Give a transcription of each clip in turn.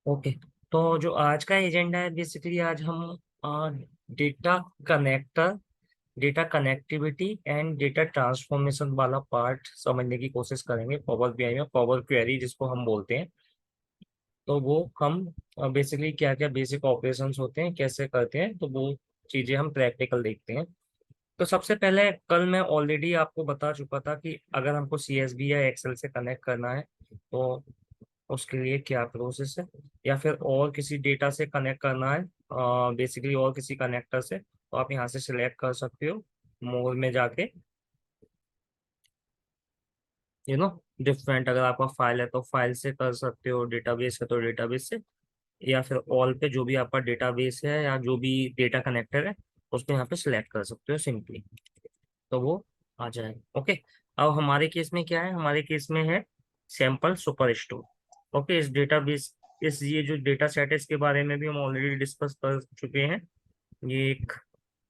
Okay. तो जो आज का एजेंडा है, बेसिकली आज हम data connector, data connectivity and data transformation वाला पार्ट समझने की कोशिश करेंगे पावर बीआई में, पावर क्वेरी जिसको हम बोलते हैं। तो वो हम बेसिकली क्या क्या बेसिक ऑपरेशंस होते हैं, कैसे करते हैं, तो वो चीज़ें हम प्रैक्टिकल देखते हैं। तो सबसे पहले कल मैं ऑलरेडी आपको बता चुका था कि अगर हमको सीएसबी या एक्सेल से कनेक्ट करना है तो उसके लिए क्या प्रोसेस है, या फिर और किसी डेटा से कनेक्ट करना है बेसिकली और किसी कनेक्टर से, तो आप यहाँ से सिलेक्ट कर सकते हो मोर में जाके, डिफरेंट। अगर आपका फाइल है तो फाइल से कर सकते हो, डेटाबेस है तो डेटाबेस से, या फिर ऑल पे जो भी आपका डेटाबेस है या जो भी डेटा कनेक्टर है उसको यहाँ पे सिलेक्ट कर सकते हो सिंपली, तो वो आ जाएगा। ओके। अब हमारे केस में क्या है, हमारे केस में है सैंपल सुपर स्टोर। ओके। इस डेटाबेस, इस ये जो डेटा सेट है इसके बारे में भी हम ऑलरेडी डिस्कस कर चुके हैं। ये एक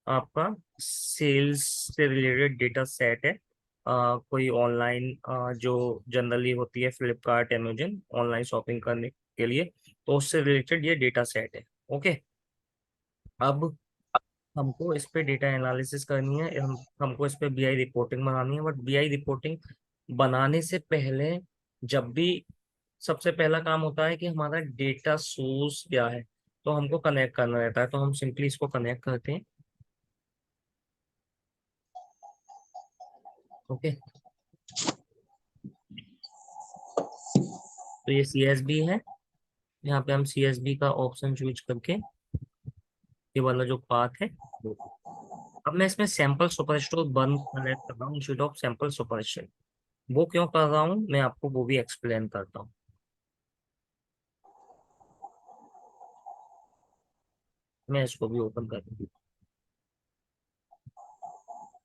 आपका सेल्स से रिलेटेड डेटा सेट है। कोई ऑनलाइन जो जनरली होती है फ्लिपकार्ट अमेजन ऑनलाइन शॉपिंग करने के लिए, तो उससे रिलेटेड ये डेटा सेट है। ओके। अब हमको इस पे डेटा एनालिसिस करनी है, हमको इस पे बीआई रिपोर्टिंग बनानी है। बट बीआई रिपोर्टिंग बनाने से पहले, जब भी सबसे पहला काम होता है कि हमारा डेटा सोर्स क्या है, तो हमको कनेक्ट करना रहता है। तो हम सिंपली इसको कनेक्ट करते हैं। ओके। तो ये सीएसबी है, यहाँ पे हम सीएसबी का ऑप्शन चूज करके ये वाला जो पाथ है वो। अब मैं इसमें सैंपल सुपरस्टोर बंद कनेक्ट कर रहा हूँ इंस्टेड ऑफ सैंपल सुपरस्टोर। वो क्यों कर रहा हूँ मैं आपको वो भी एक्सप्लेन करता हूँ। मैं इसको भी ओपन कर दूँ।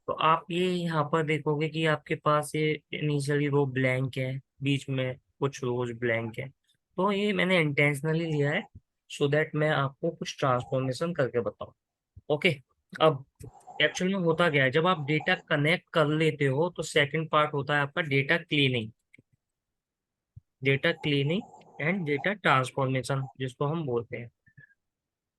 तो आप ये यहाँ पर देखोगे कि आपके पास ये इनिशियली रो ब्लैंक है, बीच में कुछ रोज ब्लैंक है। तो ये मैंने इंटेंशनली लिया है सो दैट मैं आपको कुछ ट्रांसफॉर्मेशन करके बताऊं। ओके। अब एक्चुअल में होता क्या है, जब आप डेटा कनेक्ट कर लेते हो तो सेकंड पार्ट होता है आपका data cleaning, data cleaning and data transformation जिसको हम बोलते हैं।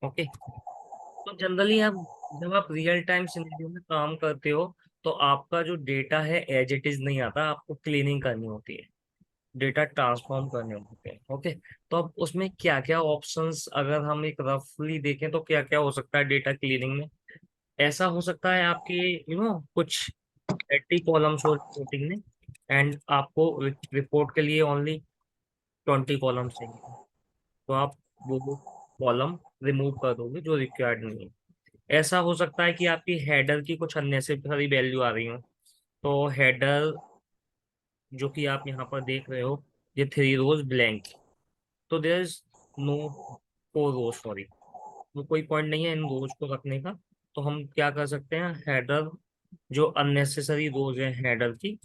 ओके। तो जनरली आप जब आप रियल टाइम सिनेरियो में काम करते हो तो आपका जो डेटा है एज इट इज नहीं आता, आपको क्लीनिंग करनी होती है, डेटा ट्रांसफॉर्म करने होते हैं। ओके। तो अब उसमें क्या क्या ऑप्शंस अगर हम एक रफली देखें तो क्या क्या हो सकता है डेटा क्लीनिंग में। ऐसा हो सकता है आपके कुछ 80 कॉलम्स हो रिपोर्टिंग में, एंड आपको रिपोर्ट के लिए ओनली 20 कॉलम्स चाहिए, तो आप वो कॉलम रिमूव कर दोगे जो रिक्वायर्ड नहीं है। ऐसा हो सकता है कि आपकी हेडर की कुछ अननेसेसरी वैल्यू आ रही हो, तो हेडर जो कि आप यहाँ पर देख रहे हो, ये 3 रोज ब्लैंक, तो there is no 4 rows, sorry, तो कोई पॉइंट नहीं है इन रोज को रखने का। तो हम क्या कर सकते हैं, हेडर जो अननेसेसरी रोज है हेडर की,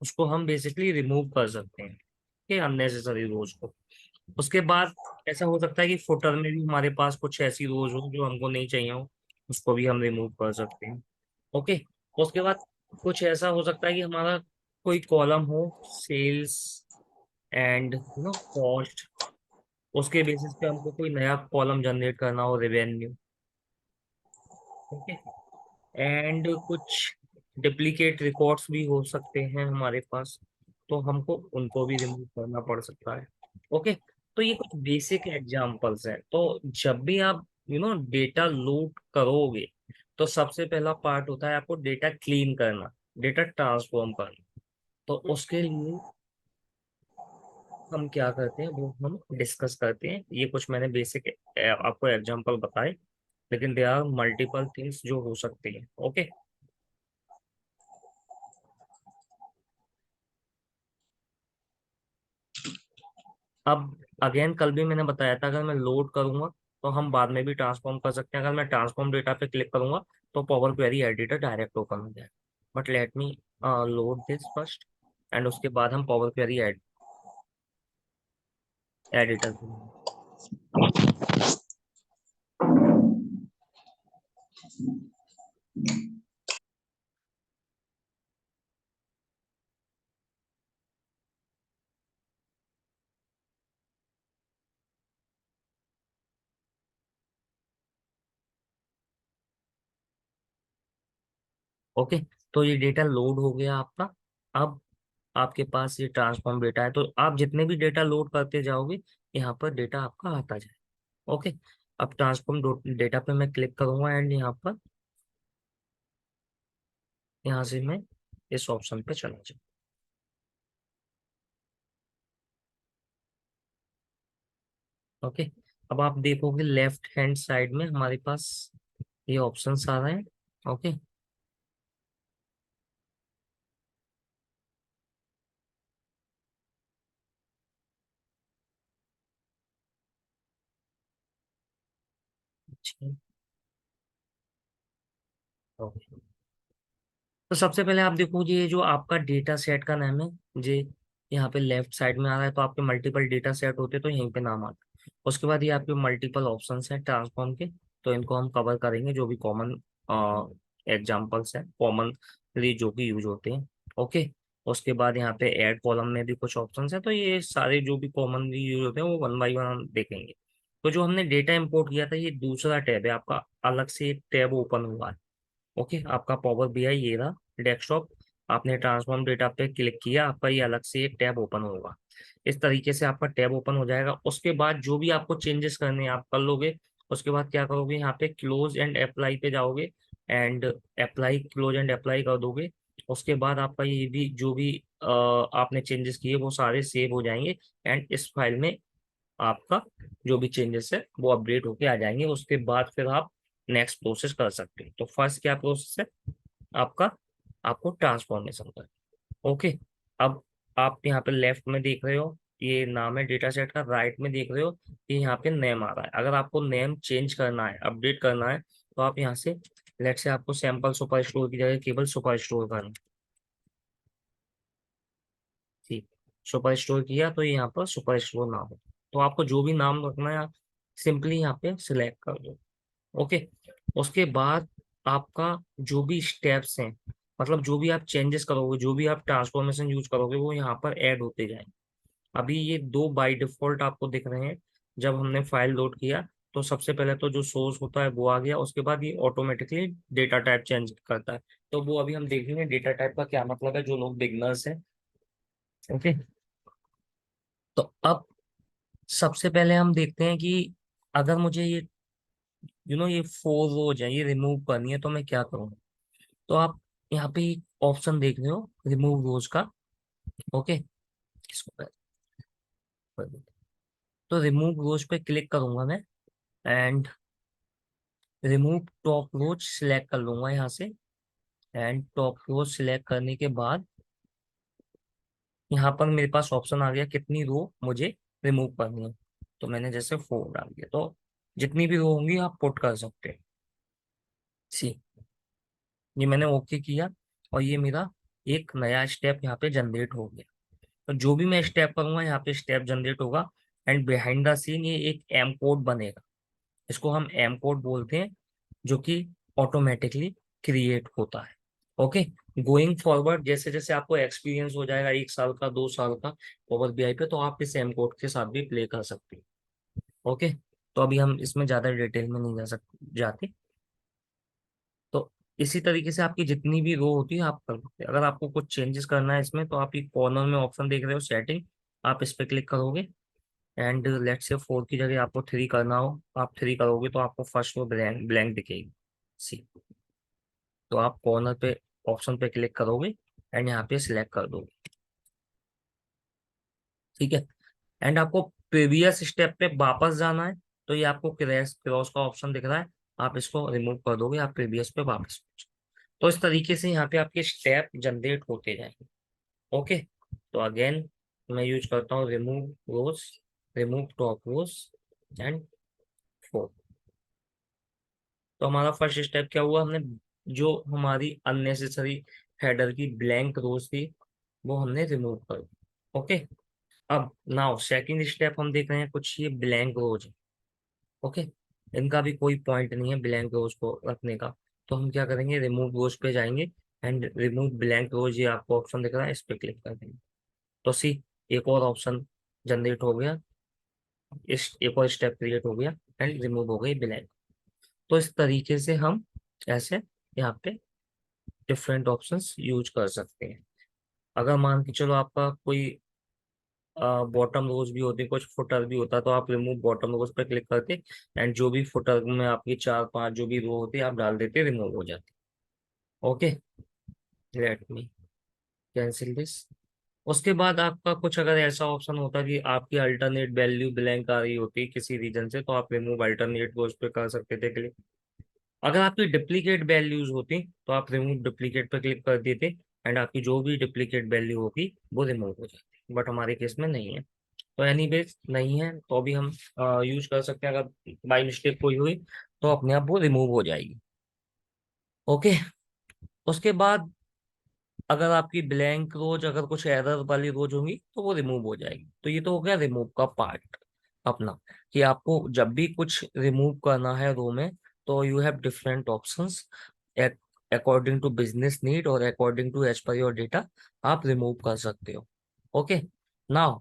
उसको हम बेसिकली रिमूव कर सकते हैं कि अननेसेसरी रोज को। उसके बाद ऐसा हो सकता है कि फुटर में भी हमारे पास कुछ ऐसी रोज हो जो हमको नहीं चाहिए हो, उसको भी हम रिमूव कर सकते हैं। ओके। उसके बाद कुछ ऐसा हो सकता है कि हमारा कोई कॉलम हो सेल्स एंड कॉस्ट, उसके बेसिस पे हमको कोई नया कॉलम जनरेट करना हो रेवेन्यू। ओके। एंड कुछ डुप्लीकेट रिकॉर्ड्स भी हो सकते हैं हमारे पास, तो हमको उनको भी रिमूव करना पड़ सकता है। ओके। तो ये कुछ बेसिक एग्जांपल्स हैं। तो जब भी आप डेटा लोड करोगे तो सबसे पहला पार्ट होता है आपको डेटा क्लीन करना, डेटा ट्रांसफॉर्म करना। तो उसके लिए हम क्या करते हैं वो हम डिस्कस करते हैं। ये कुछ मैंने बेसिक आपको एग्जांपल बताए, लेकिन दे आर मल्टीपल थिंग्स जो हो सकती हैं। ओके। अब अगेन कल भी मैंने बताया था अगर मैं लोड करूंगा तो हम बाद में भी ट्रांसफॉर्म कर सकते हैं। अगर मैं ट्रांसफॉर्म डेटा पे क्लिक करूंगा तो power query editor direct open हो जाए। But let me load this first, and उसके बाद हम पावर क्वेरी एडिटर। ओके, तो ये डेटा लोड हो गया आपका। अब आपके पास ये ट्रांसफॉर्म डेटा है, तो आप जितने भी डेटा लोड करते जाओगे यहाँ पर डेटा आपका आता जाए। ओके, अब ट्रांसफॉर्म डेटा पे मैं क्लिक करूंगा एंड यहाँ से मैं इस ऑप्शन पे चला जाऊँ। ओके, अब आप देखोगे लेफ्ट हैंड साइड में हमारे पास ये ऑप्शंस आ रहे हैं। ओके, अच्छा, ओके। तो सबसे पहले आप देखोगे ये जो आपका डेटा सेट का नाम है, जे यहाँ पे लेफ्ट साइड में आ रहा है, तो आपके मल्टीपल डेटा सेट होते तो यहीं पे नाम आता है। उसके बाद ये आपके मल्टीपल ऑप्शंस हैं ट्रांसफॉर्म के, तो इनको हम कवर करेंगे, जो भी कॉमन एग्जांपल्स हैं, कॉमनली जो भी यूज होते हैं। ओके, उसके बाद यहाँ पे ऐड कॉलम में भी कुछ ऑप्शंस हैं, तो ये सारे जो भी कॉमनली यूज होते हैं वो वन बाई वन हम देखेंगे। तो जो हमने डेटा इंपोर्ट किया था, ये दूसरा टैब है आपका, अलग से एक टैब ओपन हुआ है। ओके, आपका पावर बीआई ये रहा डेस्कटॉप, आपने ट्रांसफॉर्म डेटा पे क्लिक किया, आपका ये अलग से एक टैब ओपन होगा। इस तरीके से आपका टैब ओपन हो जाएगा। उसके बाद जो भी आपको चेंजेस करने हैं आप कर लोगे। उसके बाद क्या करोगे, यहाँ पे क्लोज एंड अप्लाई पे जाओगे and apply, close and apply कर दोगे। उसके बाद आपका ये भी जो भी आपने चेंजेस किए वो सारे सेव हो जाएंगे एंड इस फाइल में आपका जो भी चेंजेस है वो अपडेट होके आ जाएंगे। उसके बाद फिर आप नेक्स्ट प्रोसेस कर सकते हैं। तो फर्स्ट क्या प्रोसेस है आपका, आपको ट्रांसफॉर्मेशन का। ओके, अब आप यहाँ पे लेफ्ट में देख रहे हो ये नाम है डेटा सेट का, राइट में देख रहे हो ये यहाँ पे नेम आ रहा है। अगर आपको नेम चेंज करना है, अपडेट करना है, तो आप यहाँ से, लेट से आपको सैंपल सुपर स्टोर की जगह केवल सुपर स्टोर करना है। ठीक, सुपर स्टोर किया तो यहाँ पर सुपर स्टोर नाम है। तो आपको जो भी नाम रखना है आप सिंपली यहाँ पे सिलेक्ट कर दो। ओके, उसके बाद आपका जो भी स्टेप्स हैं, मतलब जो भी आप चेंजेस करोगे, जो भी आप ट्रांसफॉर्मेशन यूज करोगे, वो यहाँ पर ऐड होते जाएंगे। अभी ये दो बाय डिफॉल्ट आपको दिख रहे हैं। जब हमने फाइल लोड किया तो सबसे पहले तो जो सोर्स होता है वो आ गया, उसके बाद ये ऑटोमेटिकली डेटा टाइप चेंज करता है। तो वो अभी हम देखेंगे डेटा टाइप का क्या मतलब है, जो लोग बिगनर्स हैं। ओके, तो अब सबसे पहले हम देखते हैं कि अगर मुझे ये ये फोर रोज है ये रिमूव करनी है तो मैं क्या करूँ। तो आप यहाँ पे ऑप्शन देख रहे हो रिमूव रोज का। ओके, इसको कर देते हैं। तो रिमूव रोज पे क्लिक करूंगा मैं and remove top rows select कर लूंगा यहाँ से। एंड टॉप रोज सिलेक्ट करने के बाद यहाँ पर मेरे पास ऑप्शन आ गया कितनी रो मुझे रिमूव करनी है। तो मैंने जैसे 4 डाल दिया, तो जितनी भी रो होंगी आप पुट कर सकते हैं। सी, ये मैंने ओके किया और ये मेरा एक नया स्टेप यहाँ पे जनरेट हो गया। तो जो भी मैं स्टेप करूंगा यहाँ पे स्टेप जनरेट होगा एंड बिहाइंड द सीन ये एक एम कोड बनेगा। इसको हम एम कोड बोलते हैं, जो कि ऑटोमेटिकली क्रिएट होता है। ओके, गोइंग फॉरवर्ड जैसे जैसे आपको एक्सपीरियंस हो जाएगा 1 साल का 2 साल का पावर बीआई पे, तो आप इस एम कोड के साथ भी प्ले कर सकते हैं। ओके, तो अभी हम इसमें ज्यादा डिटेल में नहीं जाते। तो इसी तरीके से आपकी जितनी भी रो होती है आप कर सकते हैं। अगर आपको कुछ चेंजेस करना है इसमें, तो आप एक कॉर्नर में ऑप्शन देख रहे हो सेटिंग, आप इस पे क्लिक करोगे एंड लेट से 4 की जगह आपको 3 करना हो, आप 3 करोगे तो आपको फर्स्ट रो ब्लैंक ब्लैंक दिखेगी। सी, तो आप कॉर्नर पे ऑप्शन पे क्लिक करोगे एंड यहाँ पे सिलेक्ट कर दोगे। ठीक है, एंड आपको प्रीवियस स्टेप पे वापस जाना है, तो ये आपको क्रॉस क्रॉस का ऑप्शन दिख रहा है, आप इसको रिमूव कर दोगे, आप प्रीवियस पे वापस पहुंच। तो इस तरीके से यहाँ पे आपके स्टेप जनरेट होते जाएंगे। ओके, तो अगेन मैं यूज करता हूँ remove rows, remove top rows and 4। तो हमारा फर्स्ट स्टेप क्या हुआ, हमने जो हमारी अननेसेसरी हेडर की ब्लैंक रोज थी वो हमने रिमूव कर दी। ओके, अब नाउ सेकंड स्टेप हम देख रहे हैं, कुछ ये ब्लैंक रोज है। ओके, इनका भी कोई पॉइंट नहीं है ब्लैंक रोज को रखने का। तो हम क्या करेंगे, रिमूव रोज पे जाएंगे एंड रिमूव ब्लैंक रोज, ये आपको ऑप्शन दिख रहा है, इस पे क्लिक कर देंगे। तो सी, एक और ऑप्शन जनरेट हो गया, इस एक और स्टेप क्रिएट हो गया एंड रिमूव हो गई ब्लैंक। तो इस तरीके से हम ऐसे यहाँ पे डिफरेंट ऑप्शंस यूज कर सकते हैं। अगर मान के चलो आपका कोई बॉटम रोज भी होती है, कुछ फुटर भी होता है, तो आप रिमूव बॉटम रोज पे क्लिक करके एंड जो भी फुटर में आपकी चार पांच जो भी रो होती है आप डाल देते, रिमूव हो जाती। Okay, let me cancel this. उसके बाद आपका कुछ अगर ऐसा ऑप्शन होता कि आपकी अल्टरनेट वैल्यू ब्लैंक आ रही होती किसी रीजन से, तो आप रिमूव अल्टरनेट को उस पर कर सकते थे क्लिक। अगर आपकी डुप्लीकेट वैल्यूज होती तो आप रिमूव डुप्लीकेट पर क्लिक कर देते एंड आपकी जो भी डुप्लीकेट वैल्यू होगी वो रिमूव हो जाती, बट हमारे केस में नहीं है। तो एनीवेज नहीं है तो भी हम यूज कर सकते हैं, अगर बाई मिस्टेक कोई हुई तो अपने आप वो रिमूव हो जाएगी। ओके, उसके बाद अगर आपकी ब्लैंक रोज अगर कुछ एरर वाली रोज होंगी तो वो रिमूव हो जाएगी। तो ये तो हो गया रिमूव का पार्ट अपना, कि आपको जब भी कुछ रिमूव करना है रो में तो you have different options according to business need और according to as per your data आप रिमूव कर सकते हो। ओके, नाउ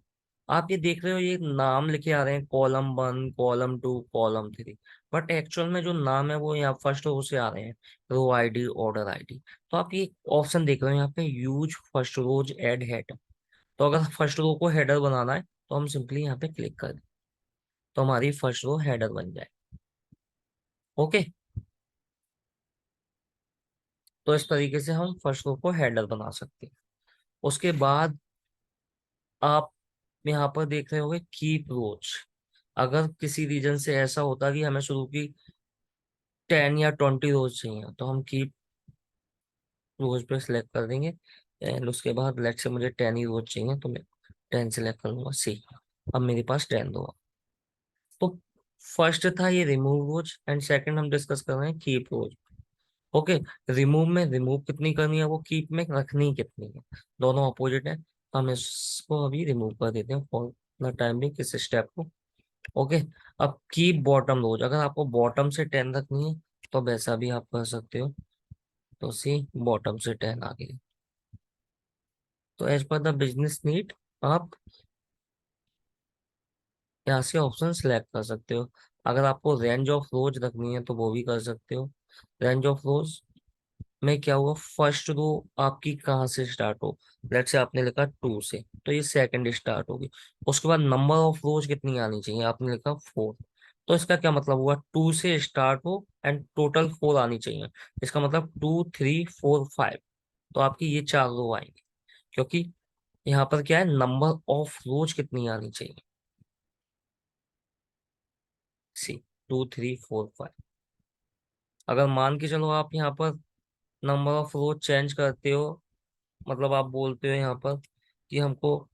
आप ये देख रहे हो ये नाम लिखे आ रहे हैं column 1 column 2 column 3, but actual में जो नाम है वो यहाँ फर्स्ट रो से आ रहे हैं, रो आईडी ऑर्डर आईडी। तो आप ये ऑप्शन देख रहे हो यहाँ पे यूज फर्स्ट रोज एड हेड। तो अगर फर्स्ट रो को हेडर बनाना है तो हम सिंपली यहाँ पे क्लिक कर दें तो हमारी फर्स्ट रो हेडर बन जाए। ओके, तो इस तरीके से हम फर्स्ट रो को हेडर बना सकते हैं। उसके बाद आप यहाँ पर देख रहे होंगे कीप रोज। अगर किसी रीजन से ऐसा होता कि हमें शुरू की 10 या 20 रोज चाहिए तो हम कीप रोज पे सिलेक्ट कर देंगे एंड उसके बाद लेट से मुझे 10 ही रोज चाहिए तो मैं 10 सिलेक्ट कर लूंगा सी। अब मेरे पास 10 दो। तो फर्स्ट था ये रिमूव रोज एंड सेकंड हम डिस्कस कर रहे हैं कीप रोज। ओके, रिमूव में रिमूव कितनी करनी है, वो कीप में रखनी कितनी है, दोनों अपोजिट है। हम इसको अभी रिमूव कर देते हैं फॉर द टाइम भी किस स्टेप को। ओके, अब कीप बॉटम रोज, अगर आपको बॉटम से 10 रखनी है तो वैसा भी आप कर सकते हो। तो सी बॉटम से 10 आ गई। तो as per the business need आप यहाँ से ऑप्शन सेलेक्ट कर सकते हो। अगर आपको रेंज ऑफ रोज रखनी है तो वो भी कर सकते हो। रेंज ऑफ रोज में क्या हुआ, फर्स्ट रो आपकी कहाँ से स्टार्ट हो, लेट से आपने लिखा 2 से तो ये सेकंड स्टार्ट होगी। उसके बाद नंबर ऑफ रोज कितनी आनी चाहिए, आपने लिखा 4। तो इसका क्या मतलब हुआ, 2 से स्टार्ट हो एंड टोटल 4 आनी चाहिए। इसका मतलब 2 3 4 5। तो आपकी ये 4 रो आएंगी, क्योंकि यहाँ पर क्या है, नंबर ऑफ रोज कितनी आनी चाहिए। सी 2 3 4 5। अगर मान के चलो आप यहाँ पर नंबर ऑफ रोज चेंज करते हो, मतलब आप बोलते हो यहाँ पर कि हमको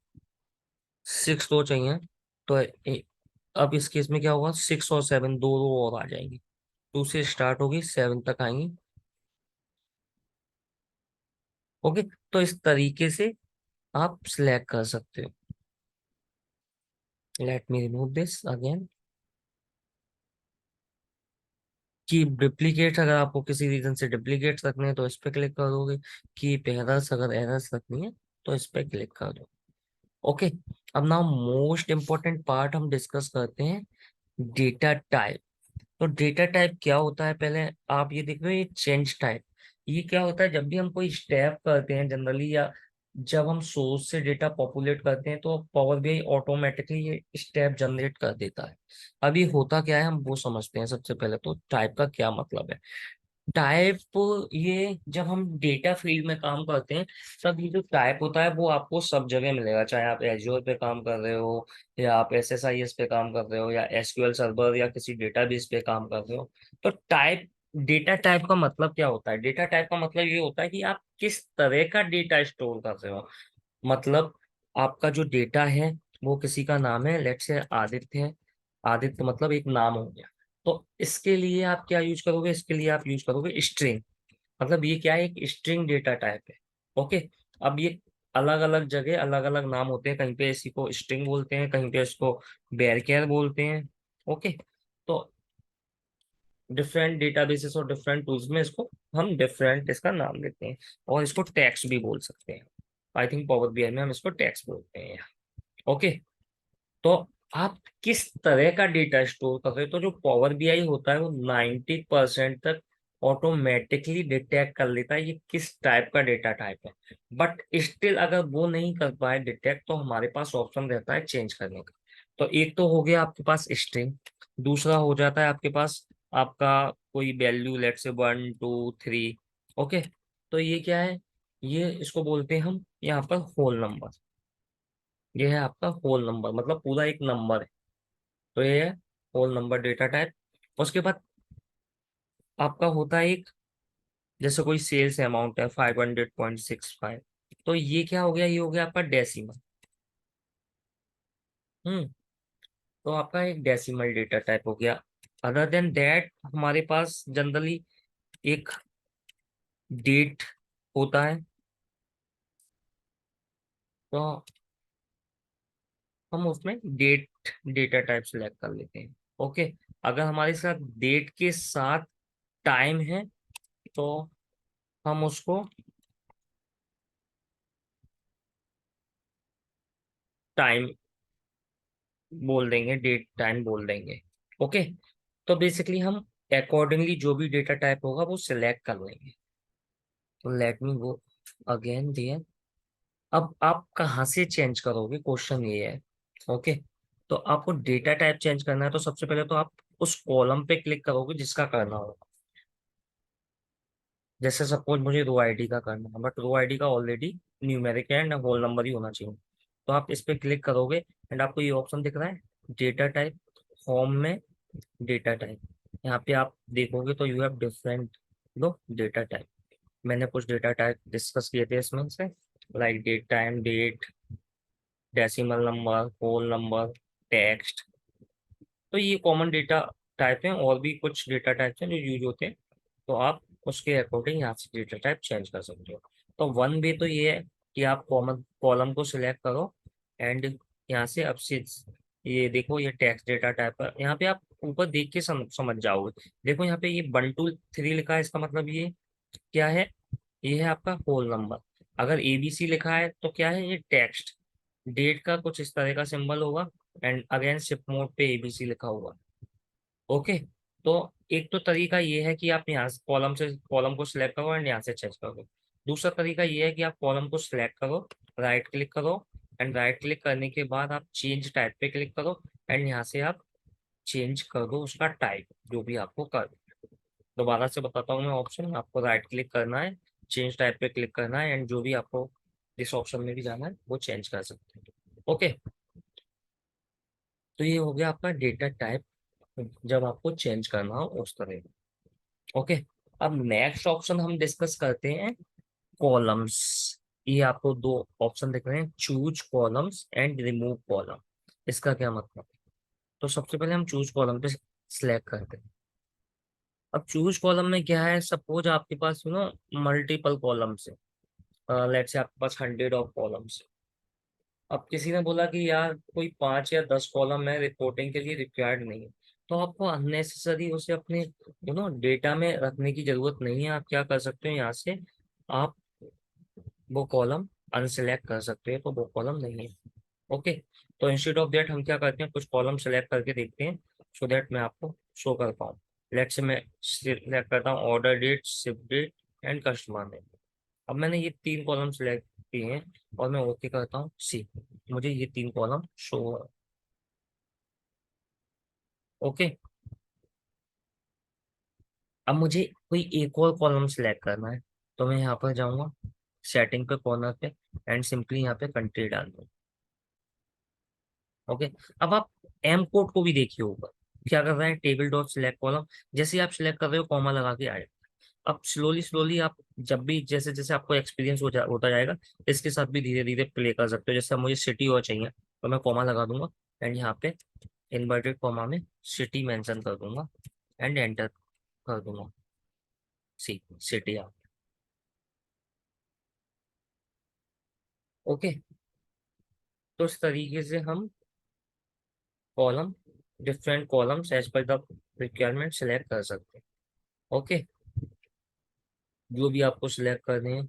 6 रो चाहिए, तो अब इस केस में क्या होगा, 6 और 7 दो रो और आ जाएंगी। 2 से स्टार्ट होगी 7 तक आएंगी। ओके, तो इस तरीके से आप सिलेक्ट कर सकते हो। Late me remove this again. कि डुप्लीकेट, अगर आपको किसी रीजन से डुप्लीकेट रखने हैं तो इस पे क्लिक कर दोगे। कि एरर्स, अगर एरर्स रखनी है तो इस पे क्लिक कर दो। ओके, अब नाउ मोस्ट इंपॉर्टेंट पार्ट हम डिस्कस करते हैं, डेटा टाइप। तो डेटा टाइप क्या होता है, पहले आप ये देख रहे हो ये चेंज टाइप। ये क्या होता है, जब भी हम कोई स्टेप करते हैं जनरली, या जब हम सोर्स से डेटा पॉपुलेट करते हैं तो पावर बीआई ऑटोमेटिकली ये स्टेप जनरेट कर देता है। अभी होता क्या है हम वो समझते हैं। सबसे पहले तो टाइप का क्या मतलब है। टाइप, ये जब हम डेटा फील्ड में काम करते हैं तब ये जो टाइप होता है वो आपको सब जगह मिलेगा, चाहे आप एज्योर पे काम कर रहे हो या आप एसएसआईएस पे काम कर रहे हो या एसक्यूएल सर्वर या किसी डेटाबेस पे काम कर रहे हो। तो टाइप, डेटा टाइप का मतलब क्या होता है, डेटा टाइप का मतलब ये होता है कि आप किस तरह का डेटा स्टोर कर रहे हो। मतलब आपका जो डेटा है वो किसी का नाम है, लेट्स से आदित्य है। आदित्य मतलब एक नाम हो गया। तो इसके लिए आप क्या यूज करोगे, इसके लिए आप यूज करोगे स्ट्रिंग। मतलब ये क्या है, एक स्ट्रिंग डेटा टाइप है। ओके, अब ये अलग अलग जगह अलग अलग नाम होते हैं, कहीं पे इसी को स्ट्रिंग बोलते हैं, कहीं पे इसको बेरकेर बोलते हैं। ओके, तो डिफरेंट डेटाबेसेस और डिफरेंट टूल्स में इसको हम डिफरेंट इसका नाम देते हैं, और इसको टैक्स भी बोल सकते हैं। आई थिंक पावर बीआई में हम इसको टैक्स बोलते हैं। ओके, तो आप किस तरह का डेटा स्टोर कर रहे हो, तो जो पावर बीआई होता है वो 90% तक ऑटोमेटिकली डिटेक्ट कर लेता है ये किस टाइप का डेटा टाइप है। बट स्टिल अगर वो नहीं कर पाए डिटेक्ट, तो हमारे पास ऑप्शन रहता है चेंज करने का। तो एक तो हो गया आपके पास स्ट्रिंग, दूसरा हो जाता है आपके पास आपका कोई वैल्यू, लेट से 1 2 3। ओके, तो ये क्या है, ये इसको बोलते हैं हम यहाँ पर होल नंबर। ये है आपका होल नंबर, मतलब पूरा एक नंबर है। तो ये है होल नंबर डेटा टाइप। उसके बाद आपका होता है एक, जैसे कोई सेल्स अमाउंट है 500.65, तो ये क्या हो गया, ये हो गया आपका डेसिमल। हम्म, तो आपका एक डेसिमल डेटा टाइप हो गया। अदर देन दैट हमारे पास जनरली एक डेट होता है, तो हम उसमें डेट डेटा टाइप सेलेक्ट कर लेते हैं। ओके, अगर हमारे साथ डेट के साथ टाइम है, तो हम उसको टाइम बोल देंगे, डेट टाइम बोल देंगे। ओके, तो बेसिकली हम अकॉर्डिंगली जो भी डेटा टाइप होगा वो सिलेक्ट कर लेंगे। तो let me go again there. अब आप कहाँ से चेंज करोगे, क्वेश्चन ये है। ओके, तो आपको डेटा टाइप चेंज करना है, तो सबसे पहले तो आप उस कॉलम पे क्लिक करोगे जिसका करना होगा। जैसे सपोज मुझे रो आईडी का करना है, बट रो आईडी का ऑलरेडी न्यूमेरिक है एंड होल नंबर ही होना चाहिए। तो आप इस पे क्लिक करोगे एंड आपको ये ऑप्शन दिख रहा है, डेटा टाइप। होम में डेटा टाइप, यहाँ पे आप देखोगे तो you have different low data type. मैंने कुछ डेटा टाइप डिस्कस किए थे इसमें से, like date time, date, decimal number, whole number, text. तो ये कॉमन डेटा टाइप हैं, और भी कुछ डेटा टाइप्स हैं जो यूज होते हैं। तो आप उसके अकॉर्डिंग यहाँ से डेटा टाइप चेंज कर सकते हो। तो वन वे तो ये है कि आप कॉमन कॉलम को सिलेक्ट करो एंड यहाँ से अब से ये देखो, ये टेक्स्ट डेटा टाइप है। यहाँ पे आप ऊपर देख के समझ जाओगे। देखो यहाँ पे ये 1 2 3 लिखा है, इसका मतलब ये क्या है, ये है आपका होल नंबर। अगर एबीसी लिखा है तो क्या है, ये टेक्स्ट। डेट का कुछ इस तरह का सिंबल होगा एंड अगेन शिफ्ट मोड पे एबीसी लिखा होगा। ओके, तो एक तो तरीका ये है कि आप यहाँ से कॉलम को सिलेक्ट करो एंड यहाँ से चेंज करो। दूसरा तरीका ये है कि आप कॉलम को सिलेक्ट करो, राइट क्लिक करो एंड राइट क्लिक करने के बाद आप चेंज टाइप पे क्लिक करो एंड यहाँ से आप चेंज कर दो उसका टाइप, जो भी आपको कर। दोबारा से बताता हूँ मैं ऑप्शन, आपको राइट क्लिक करना है, चेंज टाइप पे क्लिक करना है एंड जो भी आपको जिस ऑप्शन में भी जाना है वो चेंज कर सकते हैं। ओके, तो ये हो गया आपका डेटा टाइप जब आपको चेंज करना हो उस तरह। ओके, अब नेक्स्ट ऑप्शन हम डिस्कस करते हैं कॉलम्स। ये आपको दो ऑप्शन दिख रहे हैं, choose columns and remove column. इसका क्या मतलब है, तो सबसे पहले हम चूज कॉलम पे सिलेक्ट करते हैं। अब चूज कॉलम में क्या है, सपोज आपके पास मल्टीपल कॉलम्स है, लेट्स से आपके पास 100 ऑफ कॉलम्स। अब किसी ने बोला कि यार कोई 5 या 10 कॉलम है, रिपोर्टिंग के लिए रिक्वायर्ड नहीं है, तो आपको अननेसेसरी उसे अपने डेटा में रखने की जरूरत नहीं है। आप क्या कर सकते हो, यहाँ से आप वो कॉलम अनसिलेक्ट कर सकते हो, तो वो कॉलम नहीं है। ओके, तो इंस्टेड ऑफ दैट हम क्या करते हैं, कुछ कॉलम सेलेक्ट करके देखते हैं, सो दैट मैं आपको शो कर पाऊँ। लेट से मैं सिलेक्ट करता हूँ order date, ship date and customer name. अब मैंने ये 3 कॉलम सेलेक्ट किए हैं और मैं ओके करता हूँ सी, मुझे ये 3 कॉलम शो हो रहा है। ओके, अब मुझे कोई एक और कॉलम सेलेक्ट करना है, तो मैं यहाँ पर जाऊँगा सेटिंग पे कॉर्नर पे एंड सिंपली यहाँ पे कंट्री डाल दूँ। ओके, अब आप एम कोड को भी देखिए ऊपर क्या कर रहे हैं, टेबल डॉट सिलेक्ट कॉलम। जैसे ही आप सिलेक्ट कर रहे हो कॉमा लगा के आए। अब स्लोली स्लोली आप जब भी जैसे जैसे आपको एक्सपीरियंस होता जाएगा, इसके साथ भी धीरे धीरे प्ले कर सकते हो। जैसे अब मुझे सिटी और चाहिए, तो मैं कॉमा लगा दूंगा एंड यहाँ पे इन्वर्टेड कॉमा में सिटी मेंशन कर दूंगा एंड एंटर कर दूंगा। सी सिटी आप। ओके, तो इस तरीके से हम column different columns as per the requirement select कर सकते हैं। ओके, जो भी आपको सिलेक्ट करने हैं,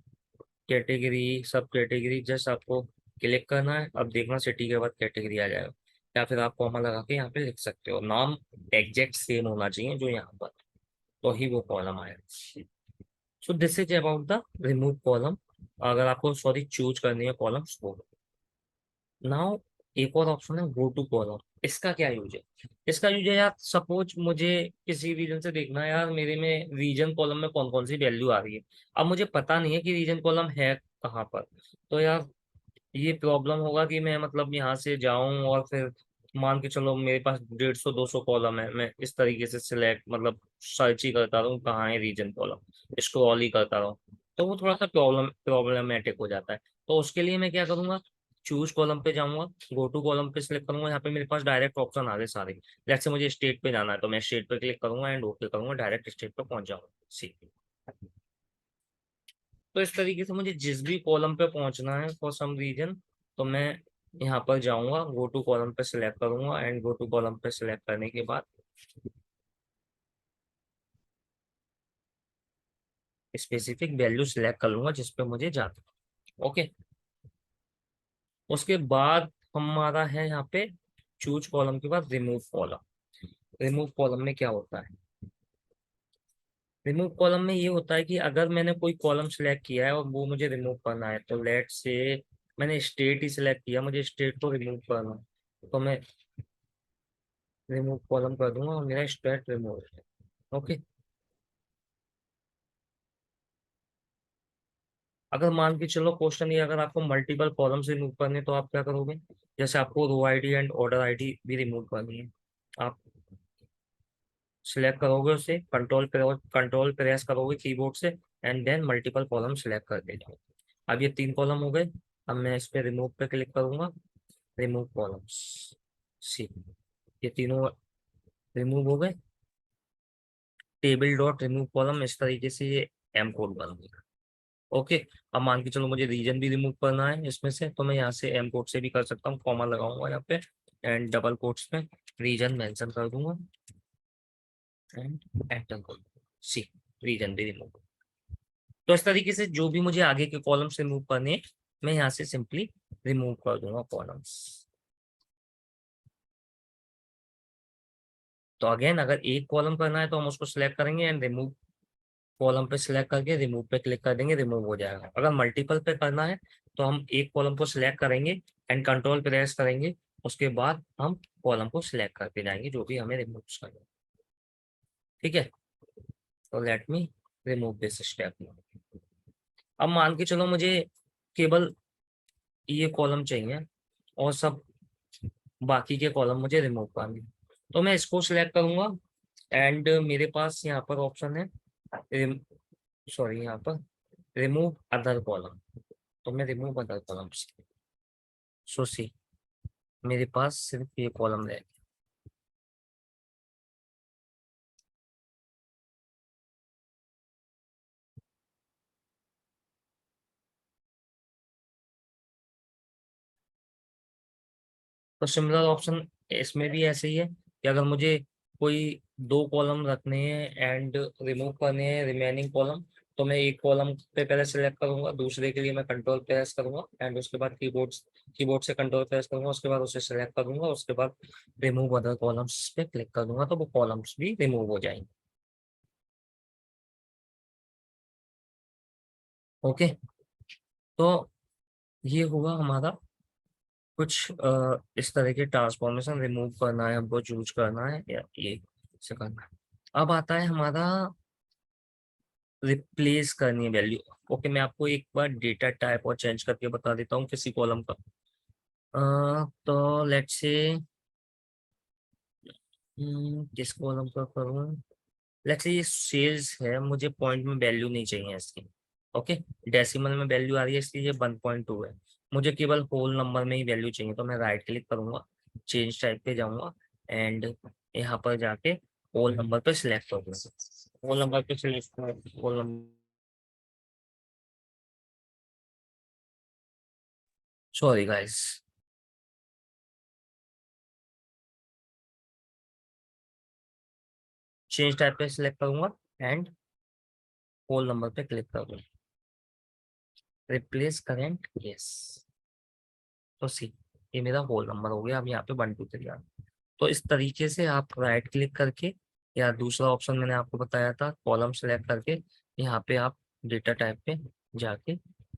कैटेगरी, सब कैटेगरी, जस्ट आपको क्लिक करना है। अब देखना सिटी के बाद कैटेगरी आ जाएगा, या फिर आप कॉमा लगा के यहाँ पे लिख सकते हो। नाम एग्जैक्ट सेम होना चाहिए जो यहाँ पर। तो ही वो कॉलम आएगा। So this is about the remove column. अगर आपको सॉरी चूज करनी है कॉलम्स को। नाउ एक और ऑप्शन है गो टू कॉलम। इसका क्या यूज है? इसका यूज है यार, सपोज मुझे किसी रीजन से देखना है यार, मेरे में रीजन कॉलम में कौन कौन सी वैल्यू आ रही है। अब मुझे पता नहीं है कि रीजन कॉलम है कहाँ पर। तो यार ये प्रॉब्लम होगा कि मैं मतलब यहाँ से जाऊं और फिर मान के चलो मेरे पास 150-200 कॉलम है, मैं इस तरीके से सिलेक्ट मतलब सर्च ही करता रहूँ कहाँ है रीजन कॉलम, स्क्रॉल ही करता रहूँ। तो वो थोड़ा सा प्रॉब्लमेटिक हो जाता है। तो उसके लिए मैं क्या करूंगा, चूज कॉलम पे जाऊंगा, गो टू कॉलम पे सिलेक्ट करूंगा। यहाँ पे मेरे पास डायरेक्ट ऑप्शन आ गए सारे। जैसे से मुझे स्टेट पे जाना है तो मैं स्टेट पे क्लिक करूंगा एंड ओके करूंगा, डायरेक्ट स्टेट पे पहुंच जाऊंगा। सी। तो इस तरीके से मुझे जिस भी कॉलम पे पहुंचना है फॉर सम रीजन, तो मैं यहाँ पर जाऊंगा, गो टू कॉलम पे सिलेक्ट करूंगा एंड गो टू कॉलम पे सिलेक्ट करने के बाद स्पेसिफिक वैल्यू सिलेक्ट कर लूंगा जिस पे मुझे जाना है। ओके। उसके बाद हमारा है यहाँ पे चूज कॉलम के बाद रिमूव कॉलम। रिमूव कॉलम में क्या होता है? रिमूव कॉलम में ये होता है कि अगर मैंने कोई कॉलम सिलेक्ट किया है और वो मुझे रिमूव करना है, तो लेट से मैंने स्टेट ही सिलेक्ट किया, मुझे स्टेट को रिमूव करना है, तो मैं रिमूव कॉलम कर दूंगा और मेरा स्टेट रिमूव हो जाएगा। ओके। अगर मान के चलो क्वेश्चन ये, अगर आपको मल्टीपल कॉलम्स रिमूव करने तो आप क्या करोगे? जैसे आपको row ID and order ID भी रिमूव करनी है, आप सिलेक्ट करोगे उसे, कंट्रोल प्रेस करोगे कीबोर्ड से and then multiple column select करके जाओ। अब ये 3 कॉलम हो गए। अब मैं इस पे रिमूव पे क्लिक करूंगा, रिमूव कॉलम्स। सी, ये तीनों रिमूव हो गए। टेबल डॉट रिमूव कॉलम, इस तरीके से ये एम कोड बन गया। ओके। अब मान के चलो मुझे रीजन भी रिमूव करना है इसमें से, तो मैं यहाँ से एम कोड से भी कर सकता हूँ, कॉमा लगाऊंगा यहाँ पे एंड डबल कोट्स में रीजन मेंशन कर दूंगा एंड एंटर कर दूंगा। सी, रीजन भी रिमूव। तो इस तरीके से जो भी मुझे आगे के कॉलम्स रिमूव करने हैं, मैं यहाँ से सिंपली रिमूव कर दूंगा कॉलम्स। तो अगेन अगर एक कॉलम करना है तो हम उसको सिलेक्ट करेंगे एंड रिमूव कॉलम पे सिलेक्ट करके रिमूव पे क्लिक कर देंगे, रिमूव हो जाएगा। अगर मल्टीपल पे करना है तो हम एक कॉलम को सिलेक्ट करेंगे एंड कंट्रोल प्रेस करेंगे, उसके बाद हम कॉलम को सिलेक्ट करते जाएंगे जो भी हमें रिमूव करना है। ठीक है। तो let me remove this step. अब मान के चलो मुझे केवल ये कॉलम चाहिए और सब बाकी के कॉलम मुझे रिमूव करने हैं। तो मैं इसको सिलेक्ट करूंगा एंड मेरे पास यहाँ पर ऑप्शन है, सॉरी यहाँ पर रिमूव अदर कॉलम। तो मैं रिमूव अदर कॉलम्स। सो सी, मेरे पास सिर्फ ये कॉलम रहे। तो सिमिलर ऑप्शन इसमें भी ऐसे ही है कि अगर मुझे कोई 2 कॉलम रखने हैं एंड रिमूव करने हैं रिमेनिंग कॉलम, तो मैं एक कॉलम पे पहले सेलेक्ट करूंगा, दूसरे के लिए मैं कंट्रोल प्रेस करूंगा एंड उसके बाद कीबोर्ड से कंट्रोल प्रेस करूंगा, उसके बाद उसे सेलेक्ट करूंगा, उसके बाद रिमूव अदर कॉलम्स पे क्लिक कर दूंगा, तो वो कॉलम्स भी रिमूव हो जाएंगे। ओके। तो ये हुआ हमारा कुछ इस तरह के ट्रांसफॉर्मेशन, रिमूव करना है हमको, चूज करना है या ये से करना है। अब आता है हमारा रिप्लेस करनी है वैल्यू। ओके, मैं आपको एक बार डेटा टाइप और चेंज करके बता देता हूँ किसी कॉलम का। तो लेट्स से किस कॉलम का करूँ? लेट्स से ये सेल्स है, मुझे पॉइंट में वैल्यू नहीं चाहिए इसकी। ओके, डेसिमल में वैल्यू आ रही है इसलिए ये 1.2 है। मुझे केवल होल नंबर में ही वैल्यू चाहिए, तो मैं राइट क्लिक करूंगा, चेंज टाइप पे जाऊंगा एंड यहाँ पर जाके होल नंबर पे सिलेक्ट करूंगा। होल नंबर पे select whole number, sorry guys, change type पे सिलेक्ट करूंगा एंड होल नंबर पे क्लिक करूंगा, रिप्लेस करेंट यस। तो सी, ये मेरा होल नंबर हो गया। अब यहाँ पे 1 2 3 आ। तो इस तरीके से आप राइट क्लिक करके या दूसरा ऑप्शन मैंने आपको बताया था, कॉलम सेलेक्ट करके यहाँ पे आप डेटा टाइप पे जाके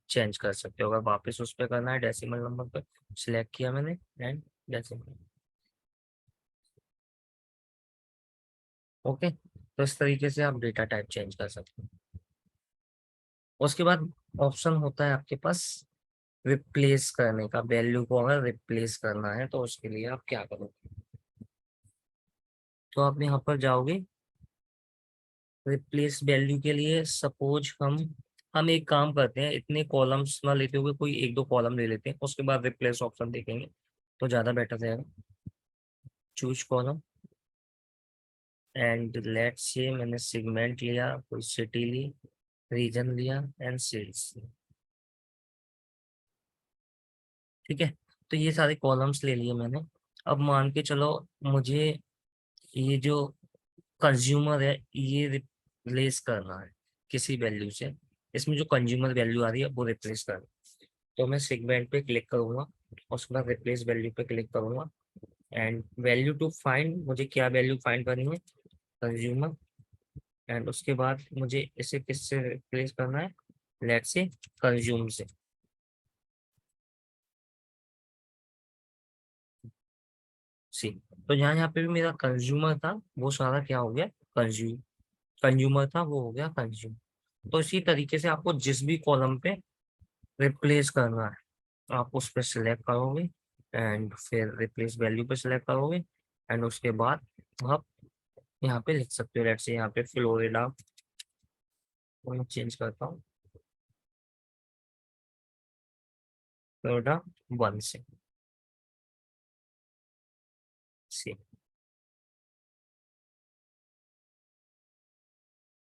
चेंज कर सकते हो। अगर वापस उस पर करना है डेसिमल नंबर पे, सिलेक्ट किया मैंने एंड डेसिमल। ओके, तो इस तरीके से आप डेटा टाइप चेंज कर सकते हो। उसके बाद ऑप्शन होता है आपके पास रिप्लेस करने का। वैल्यू को अगर रिप्लेस करना है तो उसके लिए आप क्या करोगे, तो आप यहाँ पर जाओगे रिप्लेस वैल्यू के लिए। सपोज हम एक काम करते हैं, इतने कॉलम्स ना लेते हुए कोई एक दो कॉलम ले लेते हैं, उसके बाद रिप्लेस ऑप्शन देखेंगे तो ज़्यादा बेटर रहेगा। Choose column and let's say मैंने सेगमेंट लिया, कोई सिटी ली, रीजन लिया एंड सेल्स। ठीक है, तो ये सारे कॉलम्स ले लिए मैंने। अब मान के चलो मुझे ये जो कंज्यूमर है ये रिप्लेस करना है किसी वैल्यू से, इसमें जो कंज्यूमर वैल्यू आ रही है वो रिप्लेस करना है। तो मैं सेगमेंट पे क्लिक करूंगा, उसके बाद रिप्लेस वैल्यू पे क्लिक करूंगा एंड वैल्यू टू फाइंड, मुझे क्या वैल्यू फाइंड करनी है, कंज्यूमर। एंड उसके बाद मुझे इसे किससे रिप्लेस करना है, लेट्स से कंज्यूम से। सी, तो यहाँ यहाँ पे भी मेरा कंज्यूमर था वो सारा क्या हो गया, कंज्यूम। कंज्यूमर था वो हो गया कंज्यूम। तो इसी तरीके से आपको जिस भी कॉलम पे रिप्लेस करना है आप उस पर सिलेक्ट करोगे एंड फिर रिप्लेस वैल्यू पे सिलेक्ट करोगे एंड उसके बाद आप यहाँ पे लिख सकते हो। लेट्स से यहाँ पे फ्लोरिडा को मैं चेंज करता हूँ, फ्लोरिडा 1 से।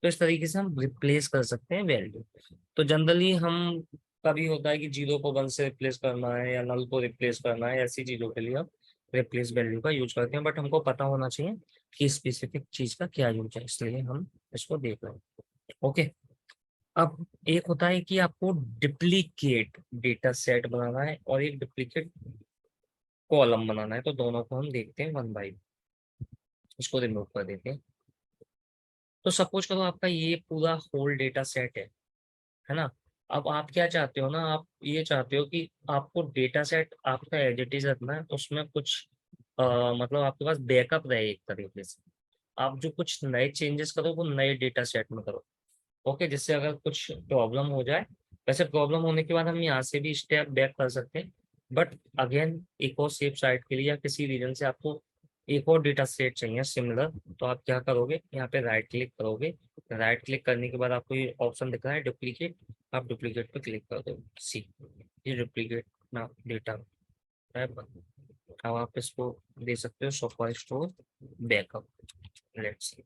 तो इस तरीके से हम रिप्लेस कर सकते हैं वैल्यू। तो जनरली हम, कभी होता है कि जीरो को 1 से रिप्लेस करना है या नल को रिप्लेस करना है, ऐसी चीजों के लिए हम रिप्लेस वैल्यू का यूज करते हैं, बट हमको पता होना चाहिए कि स्पेसिफिक चीज का क्या यूज है, इसलिए हम इसको देख रहे हैं। ओके, अब एक होता है कि आपको डुप्लीकेट डेटा सेट बनाना है और एक डुप्लीकेट कॉलम बनाना है, तो दोनों को हम देखते हैं वन बाई। इसको रिमूव कर देते हैं। तो सपोज करो आपका ये पूरा होल डेटा सेट है ना। अब आप क्या चाहते हो ना, आप ये चाहते हो कि आपको डेटा सेट आपका एज इट इज रखना है, उसमें कुछ मतलब आपके पास बैकअप रहे एक तरीके से। आप जो कुछ नए चेंजेस करो वो नए डेटा सेट में करो। ओके, जिससे अगर कुछ प्रॉब्लम हो जाए, वैसे प्रॉब्लम होने के बाद हम यहाँ से भी स्टेप बैक कर सकते हैं, बट अगेन एक और सेफ साइड के लिए या किसी रीजन से आपको एक और डेटा सेट चाहिए सिमिलर, तो आप क्या करोगे, यहाँ पे राइट क्लिक करोगे। राइट क्लिक करने के बाद आपको ये ऑप्शन दिख रहा है डुप्लीकेट, आप डुप्लीकेट पे क्लिक कर दो। सी, ये डुप्लीकेट ना डेटा है। अब आप इसको दे सकते हो software store backup. Let's see,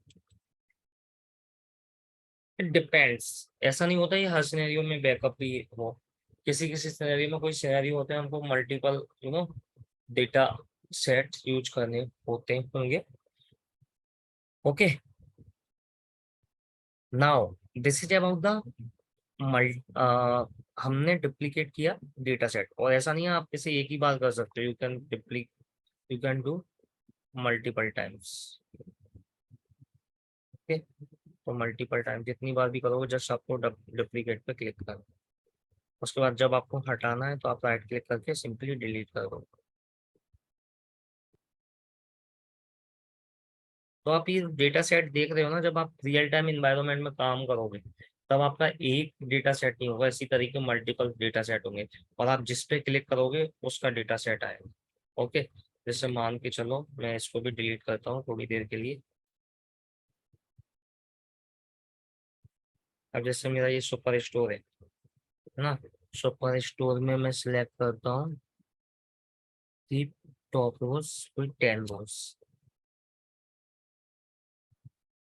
it depends, ऐसा नहीं होता ये हर सिनेरियो में बैकअप भी हो। किसी किसी सिनेरियो में, कोई सिनेरियो होते हैं हमको मल्टीपल डेटा सेट यूज करने होते होंगे। Okay, now this is about the mult हमने डुप्लीकेट किया डेटा सेट, और ऐसा नहीं है आप इसे एक ही बार कर सकते हो, you can do multiple times. Okay, तो मल्टीपल टाइम जितनी बार भी करोगे जस्ट आपको डुप्लीकेट पे क्लिक करो। उसके बाद जब आपको हटाना है तो आप राइट क्लिक करके सिंपली डिलीट कर दो। तो आप ये डेटा सेट देख रहे हो ना, जब आप रियल टाइम इन्वायरमेंट में काम करोगे तब आपका एक डेटा सेट नहीं होगा, इसी तरीके मल्टीपल डेटा सेट होंगे, और आप जिस पे क्लिक करोगे उसका डेटा सेट आएगा। ओके, जैसे मान के चलो मैं इसको भी डिलीट करता हूँ थोड़ी देर के लिए। अब जैसे मेरा ये सुपर स्टोर है ना, सुपर स्टोर में मैं सिलेक्ट करता हूँ कि टॉप रोज कोई 10 रोज,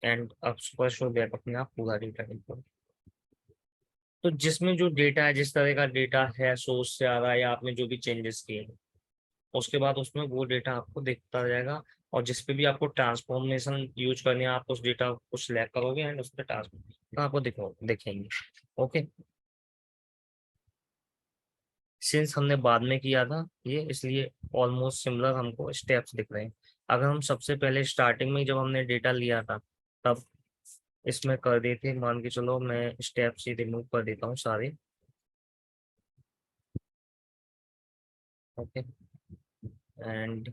एंड अब सुपर स्टोर बैक अपने आप पूरा डेटा निकल। तो जिसमें जो डेटा है, जिस तरह का डेटा है सोर्स से आ रहा है या आपने जो भी चेंजेस किए हैं, उसके बाद उसमें वो डेटा आपको दिखता रहेगा। और जिस पे भी आपको ट्रांसफॉर्मेशन यूज करनी है आप उस डेटा को सिलेक्ट करोगे एंड उस पर ट्रांसफॉर्म आपको दिखेंगे। ओके, सिंस हमने बाद में किया था ये, इसलिए ऑलमोस्ट सिमिलर हमको स्टेप्स दिख रहे हैं। अगर हम सबसे पहले स्टार्टिंग में जब हमने डेटा लिया था तब इसमें कर देते, मान के चलो मैं स्टेप से रिमूव कर देता हूँ सारे। Okay, and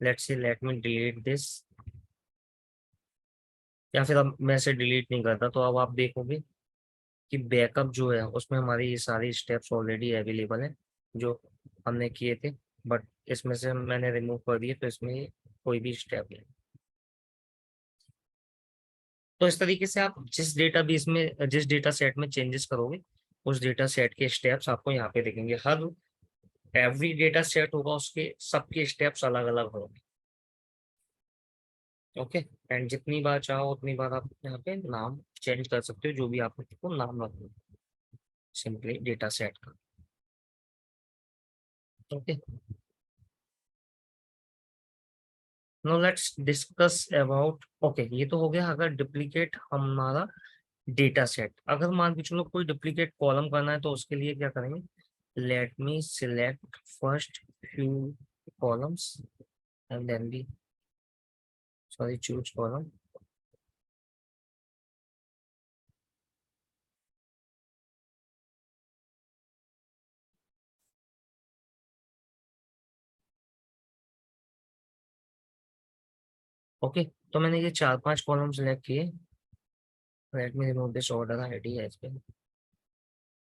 let's see, let me delete this, या फिर अब मैं इसे डिलीट नहीं करता, तो अब आप देखोगे कि बैकअप जो है उसमें हमारे ये सारे स्टेप्स ऑलरेडी अवेलेबल हैं जो हमने किए थे, बट इसमें से मैंने रिमूव कर दिए, तो इसमें कोई भी स्टेप नहीं। तो इस तरीके से आप जिस डेटा सेट में चेंजेस करोगे उस डेटा सेट के स्टेप्स आपको यहाँ पे दिखेंगे। हर एवरी डेटा सेट होगा उसके सबके स्टेप्स अलग अलग होंगे। ओके, एंड जितनी बार चाहो उतनी बार आप यहाँ पे नाम चेंज कर सकते हो, जो भी आपको नाम रखना है, सिंपली डेटा सेट का। Okay, no let's discuss about, okay ये तो हो गया अगर डुप्लीकेट हमारा डेटा सेट। अगर मान के चलो कोई डुप्लीकेट कॉलम करना है तो उसके लिए क्या करेंगे, let me select first few columns and then be, sorry, choose column. Okay, तो मैंने ये 4-5 कॉलम सिलेक्ट किए। Let me remove this order ID as well.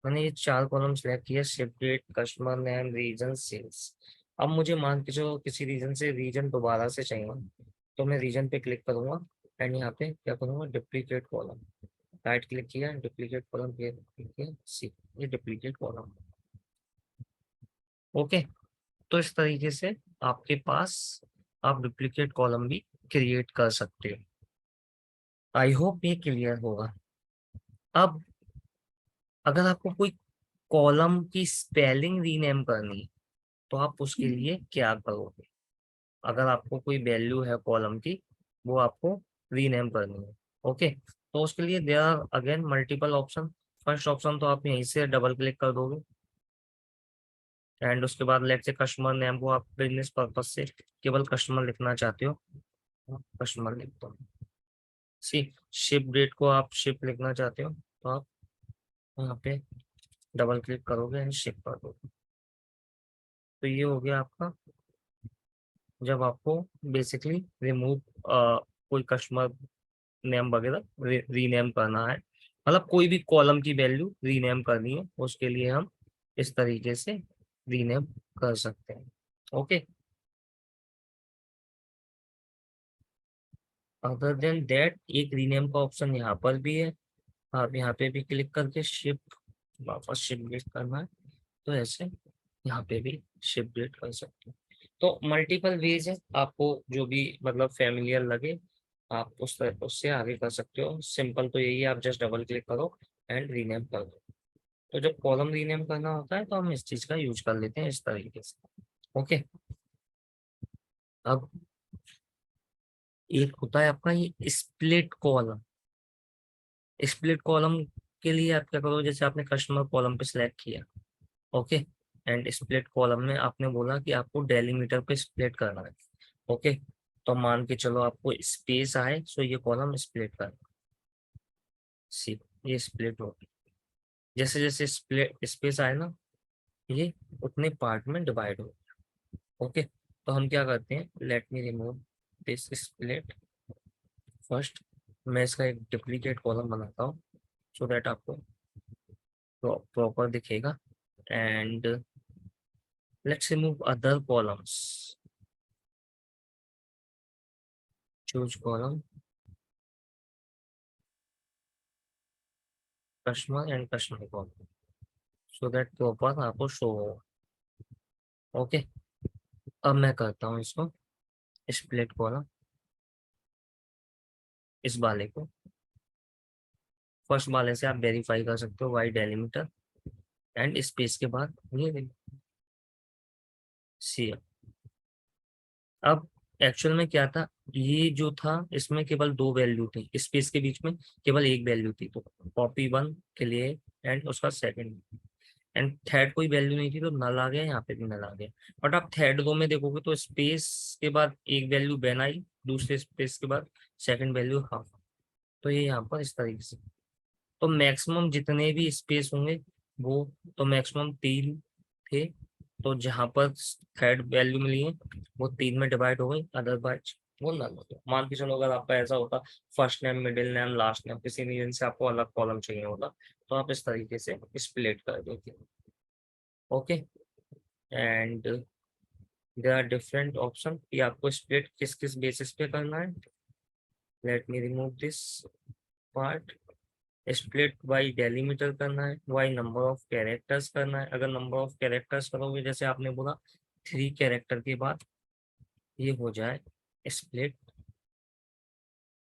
मैंने ये 4 कॉलम सिलेक्ट किया, ship date, customer name, region, sales. अब मुझे मान के चलो किसी रीजन से रीजन दोबारा से चाहिए, तो मैं रीजन पे क्लिक करूंगा एंड यहाँ पे क्या करूंगा, डुप्लीकेट कॉलम, राइट क्लिक किया, डुप्लीकेट कॉलम क्लिक किया, सी, ये डुप्लीकेट कॉलम। ओके, तो इस तरीके से आपके पास आप डुप्लीकेट कॉलम भी क्रिएट कर सकते हो। आई होप ये क्लियर होगा। अब अगर आपको कोई कॉलम की स्पेलिंग रीनेम करनी है तो आप उसके लिए क्या करोगे। अगर आपको कोई वैल्यू है कॉलम की, वो आपको रीनेम करनी है। ओके, तो उसके लिए there are again multiple option. First option तो आप यहीं से डबल क्लिक कर दोगे एंड उसके बाद लेट से कस्टमर नेम को आप बिजनेस पर्पज से केवल कस्टमर लिखना चाहते हो, कस्टमर लिख दो। सी, शिप डेट को आप शिप लिखना चाहते हो तो आप यहाँ पे डबल क्लिक करोगे एंड शिप कर दोगे। तो ये हो गया आपका, जब आपको बेसिकली रिमूव कोई कस्टमर नेम वगैरह रीनेम करना है, मतलब कोई भी कॉलम की वैल्यू रीनेम करनी है, उसके लिए हम इस तरीके से रीनेम कर सकते हैं। ओके, अदर देन दैट एक रीनेम का ऑप्शन यहाँ पर भी है। आप यहाँ पे भी क्लिक करके शिफ्ट, वापस शिफ्ट करना है तो ऐसे यहाँ पे भी शिफ्ट कर सकते हैं। तो मल्टीपल वेज है, आपको जो भी मतलब फेमिलियर लगे आप उससे आगे कर सकते हो। सिंपल तो यही है, आप जस्ट डबल क्लिक करो एंड रीनेम कर दो। तो जब कॉलम रीनेम करना होता है तो हम इस चीज का यूज कर लेते हैं इस तरीके से। ओके, अब एक होता है आपका ये स्प्लिट कॉलम। स्प्लिट कॉलम के लिए आप क्या करो, जैसे आपने कस्टमर कॉलम पे सिलेक्ट किया, ओके, एंड स्प्लिट कॉलम में आपने बोला कि आपको डेलीमीटर पे स्प्लिट करना है। ओके, तो मान के चलो आपको स्पेस आए, सो ये कॉलम स्प्लिट कर, सी, ये स्प्लिट हो गई। जैसे जैसे स्प्लिट स्पेस आए ना, ये उतने पार्ट में डिवाइड हो। ओके, तो हम क्या करते हैं, let me remove this split first. मैं इसका एक डुप्लीकेट कॉलम बनाता हूँ सो दैट आपको प्रॉपर दिखेगा and let's remove other columns, choose column, customer and customer column, so that proper आपको शो हो। ओके, अब मैं करता हूँ इसको स्प्लिट कॉलम, इस वाले को फर्स्ट वाले से आप वेरीफाई कर सकते हो, वाई डेलीमीटर एंड स्पेस के बाद ये सी। अब एक्चुअल में क्या था, ये जो था इसमें केवल 2 वैल्यू थी, स्पेस के बीच में केवल एक वैल्यू थी, तो कॉपी 1 के लिए एंड उसका सेकंड। एंड थर्ड कोई वैल्यू नहीं थी तो नल आ गया, यहाँ पे भी नल आ गया। बट आप थर्ड रो में देखोगे तो स्पेस के बाद एक वैल्यू बेन आई, दूसरे स्पेस के बाद सेकंड वैल्यू हाफ। तो ये यहाँ पर इस तरीके से, तो मैक्सिमम जितने भी स्पेस होंगे वो, तो मैक्सिमम 3 थे। तो जहां पर थर्ड वैल्यू मिली है वो 3 में डिवाइड हो गई, अदरवाइज वो नल हो गया। मान के चलो अगर आपका ऐसा होता first name middle name last name, किसी रीजन से आपको अलग कॉलम चाहिए होता तो आप इस तरीके से स्प्लिट कर देते। Okay, and there are different option कि आपको स्प्लिट किस किस बेसिस पे करना है। Let me remove this part. Split by delimiter करना है, बाई नंबर ऑफ कैरेक्टर्स करना है। अगर नंबर ऑफ कैरेक्टर्स करोगे जैसे आपने बोला 3 कैरेक्टर के बाद ये हो जाए स्प्लिट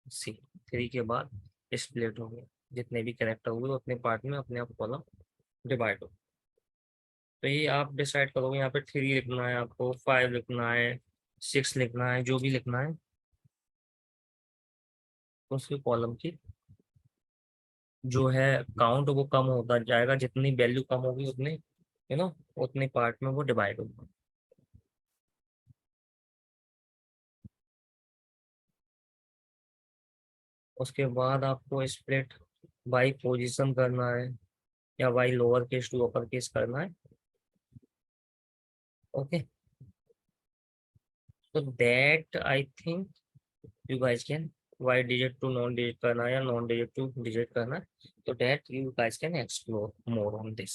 सी, 3 के बाद स्प्लिट हो गया, जितने भी कैरेक्टर हुए उतने पार्ट में अपने आप कॉलम डिवाइड हो। तो ये आप डिसाइड करोगे, यहाँ पे 3 लिखना है आपको, 5 लिखना है, 6 लिखना है, जो भी लिखना है। तो उसके कॉलम की जो है काउंट वो कम होता जाएगा, जितनी वैल्यू कम होगी उतने उतने पार्ट में वो डिवाइड होगा। उसके बाद आपको स्प्लिट बाई पोजीशन करना है या by lower case to upper case करना है। ओके, तो that I think you guys can, by digit to non digit करना है या नॉन डिजिट टू डिजिट करना है, तो that you guys can explore more on this.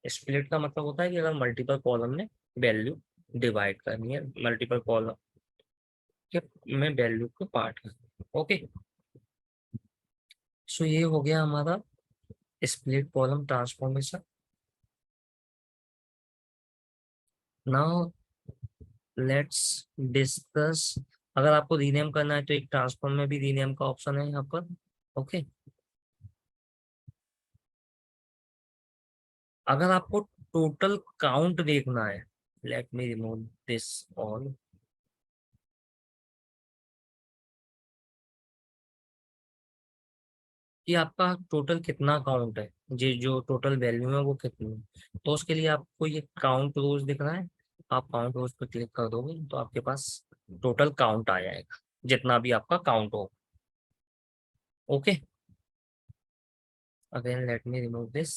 Split का मतलब होता है कि अगर मल्टीपल कॉलम में वैल्यू डिवाइड करनी है, मल्टीपल कॉलम के में वैल्यू को पार्ट करना। ओके, सो ये हो गया हमारा split column transformation. Now let's discuss, अगर आपको रीनेम करना है तो एक ट्रांसफॉर्म में भी रीनेम का ऑप्शन है यहाँ पर। ओके, अगर आपको टोटल काउंट देखना है, let me remove this all. कि आपका टोटल कितना काउंट है, जी जो टोटल वैल्यू है वो कितनी है, तो उसके लिए आपको ये काउंट रोज दिख रहा है। आप काउंट रोज पर क्लिक कर दोगे तो आपके पास टोटल काउंट आ जाएगा, जितना भी आपका काउंट हो। Okay, again let me remove this.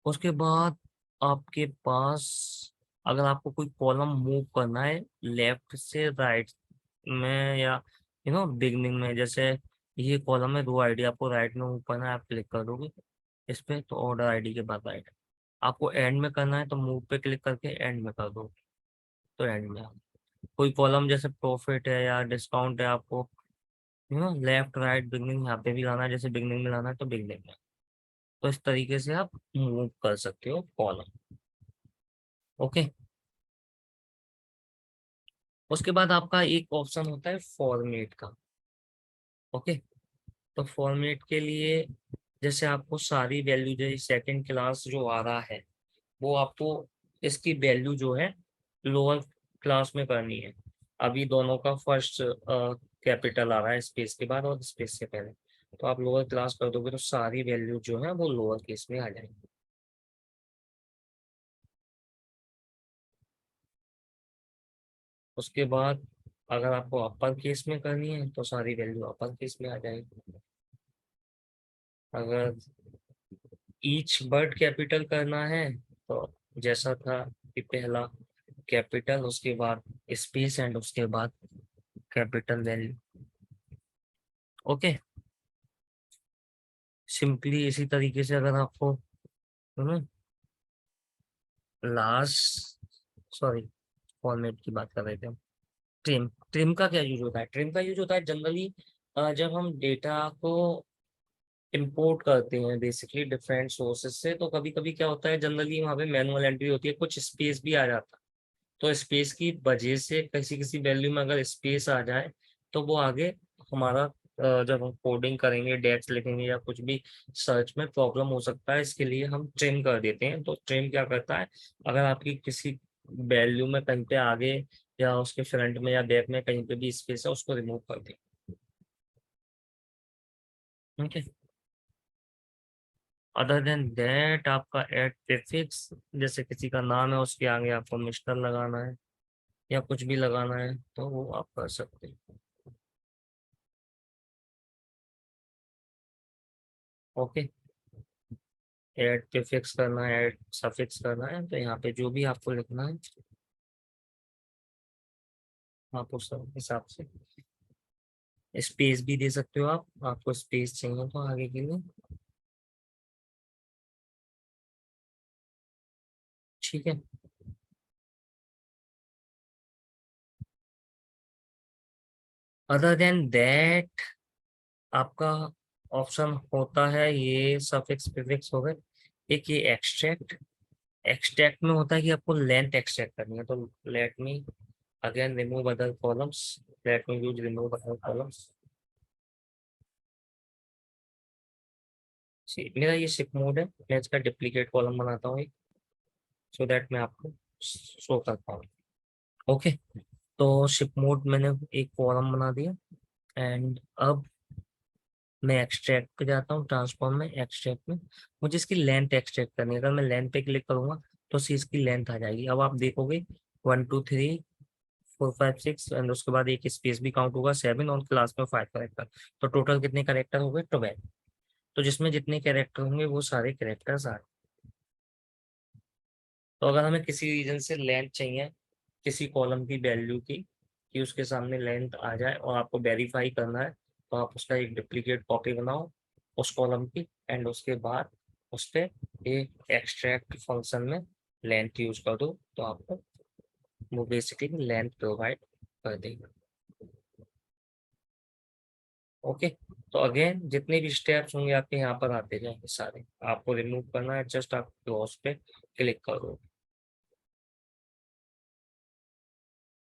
उसके बाद आपके पास अगर आपको कोई कॉलम मूव करना है लेफ्ट से राइट में या बिगनिंग में, जैसे ये कॉलम है 2 आईडी, आपको राइट में मूव करना है, आप क्लिक कर दोगे इस पे तो ऑर्डर आईडी के बाद राइट। आपको एंड में करना है तो मूव पे क्लिक करके एंड में कर दो तो एंड में। कोई कॉलम जैसे प्रॉफिट है या डिस्काउंट है, आपको लेफ्ट राइट बिगनिंग यहाँ पे भी लाना है, जैसे बिगनिंग में लाना है तो बिगनिंग में। तो इस तरीके से आप मूव कर सकते हो कॉलम। ओके, उसके बाद आपका एक ऑप्शन होता है फॉर्मेट का। ओके, तो फॉर्मेट के लिए जैसे आपको सारी वैल्यू जो सेकंड क्लास जो आ रहा है वो आपको इसकी वैल्यू जो है लोअर क्लास में करनी है। अभी दोनों का फर्स्ट कैपिटल आ रहा है स्पेस के बाद और स्पेस से पहले, तो आप लोअर क्लास कर दोगे तो सारी वैल्यू जो है वो लोअर केस में आ जाएंगी। उसके बाद अगर आपको अपर केस में करनी है तो सारी वैल्यू अपर केस में आ जाएगी। अगर ईच वर्ड कैपिटल करना है तो जैसा था कि पहला कैपिटल, उसके बाद स्पेस एंड उसके बाद कैपिटल वैल्यू। ओके, सिंपली इसी तरीके से अगर आपको लास्ट, सॉरी फॉर्मेट की बात कर रहे थे हम। ट्रिम, ट्रिम का क्या यूज होता है? ट्रिम का यूज होता है जनरली जब हम डेटा को इंपोर्ट करते हैं बेसिकली डिफरेंट सोर्सेज से, तो कभी कभी क्या होता है जनरली वहाँ पे मैनुअल एंट्री होती है, कुछ स्पेस भी आ जाता है। तो स्पेस की वजह से किसी किसी वैल्यू में अगर स्पेस आ जाए तो वो आगे हमारा जब हम कोडिंग करेंगे डेट्स लिखेंगे या कुछ भी सर्च में प्रॉब्लम हो सकता है, इसके लिए हम ट्रिम कर देते हैं। तो ट्रिम क्या करता है, अगर आपकी किसी वैल्यू में कहीं पे आगे या उसके फ्रंट में या बैक में कहीं पे भी स्पेस है उसको रिमूव कर दें। ठीक है, अदर देन दैट आपका एड प्रीफिक्स, जैसे किसी का नाम है उसके आगे आपको मिस्टर लगाना है या कुछ भी लगाना है तो वो आप कर सकते हैं। ओके, एड प्रीफिक्स करना है, एड सफिक्स करना है, तो यहाँ पे जो भी आपको लिखना है आप उस हिसाब से स्पेस भी दे सकते हो। आपको स्पेस चाहिए तो आगे के लिए, ठीक है। अदर देन दैट आपका ऑप्शन होता है ये सफिक्स प्रीफिक्स हो गए। एक ये एक्सट्रैक्ट, एक्सट्रैक्ट में होता है कि आपको लेंथ एक्सट्रैक्ट करनी है, तो let me again remove other columns, let me use remove other columns. मेरा ये शिप मोड है, मैं इसका डिप्लीकेट कॉलम बनाता हूँ सो दैट मैं आपको शो कर पाऊँ। ओके, तो शिप मोड मैंने एक कॉलम बना दिया। एंड अब मैं एक्सट्रैक्ट पे जाता हूँ, ट्रांसफॉर्म में एक्सट्रैक्ट में मुझे इसकी लेंथ एक्सट्रैक्ट करनी है। अगर मैं लेंथ पे क्लिक करूंगा तो सी इसकी लेंथ आ जाएगी। अब आप देखोगे 1 2 3 4 5 6 एंड उसके बाद एक स्पेस भी काउंट होगा 7 और क्लास में 5 करेक्टर। तो टोटल कितने करेक्टर हो गए? 12। तो जिसमें जितने कैरेक्टर होंगे वो सारे कैरेक्टर्स आ। तो अगर हमें किसी रीजन से लेंथ चाहिए किसी कॉलम की वैल्यू की कि उसके सामने लेंथ आ जाए और आपको वेरीफाई करना है, तो आप उसका एक डुप्लीकेट कॉपी बनाओ उस कॉलम की एंड उसके बाद उस पर एक एक्सट्रैक्ट फंक्शन में लेंथ यूज कर दो तो आपको वो बेसिकली लेंथ प्रोवाइड कर देगा। ओके, तो अगेन जितने भी स्टेप्स होंगे आपके यहाँ पर आते जाएंगे सारे, आपको रिमूव करना है जस्ट आप क्लोज पे क्लिक करो।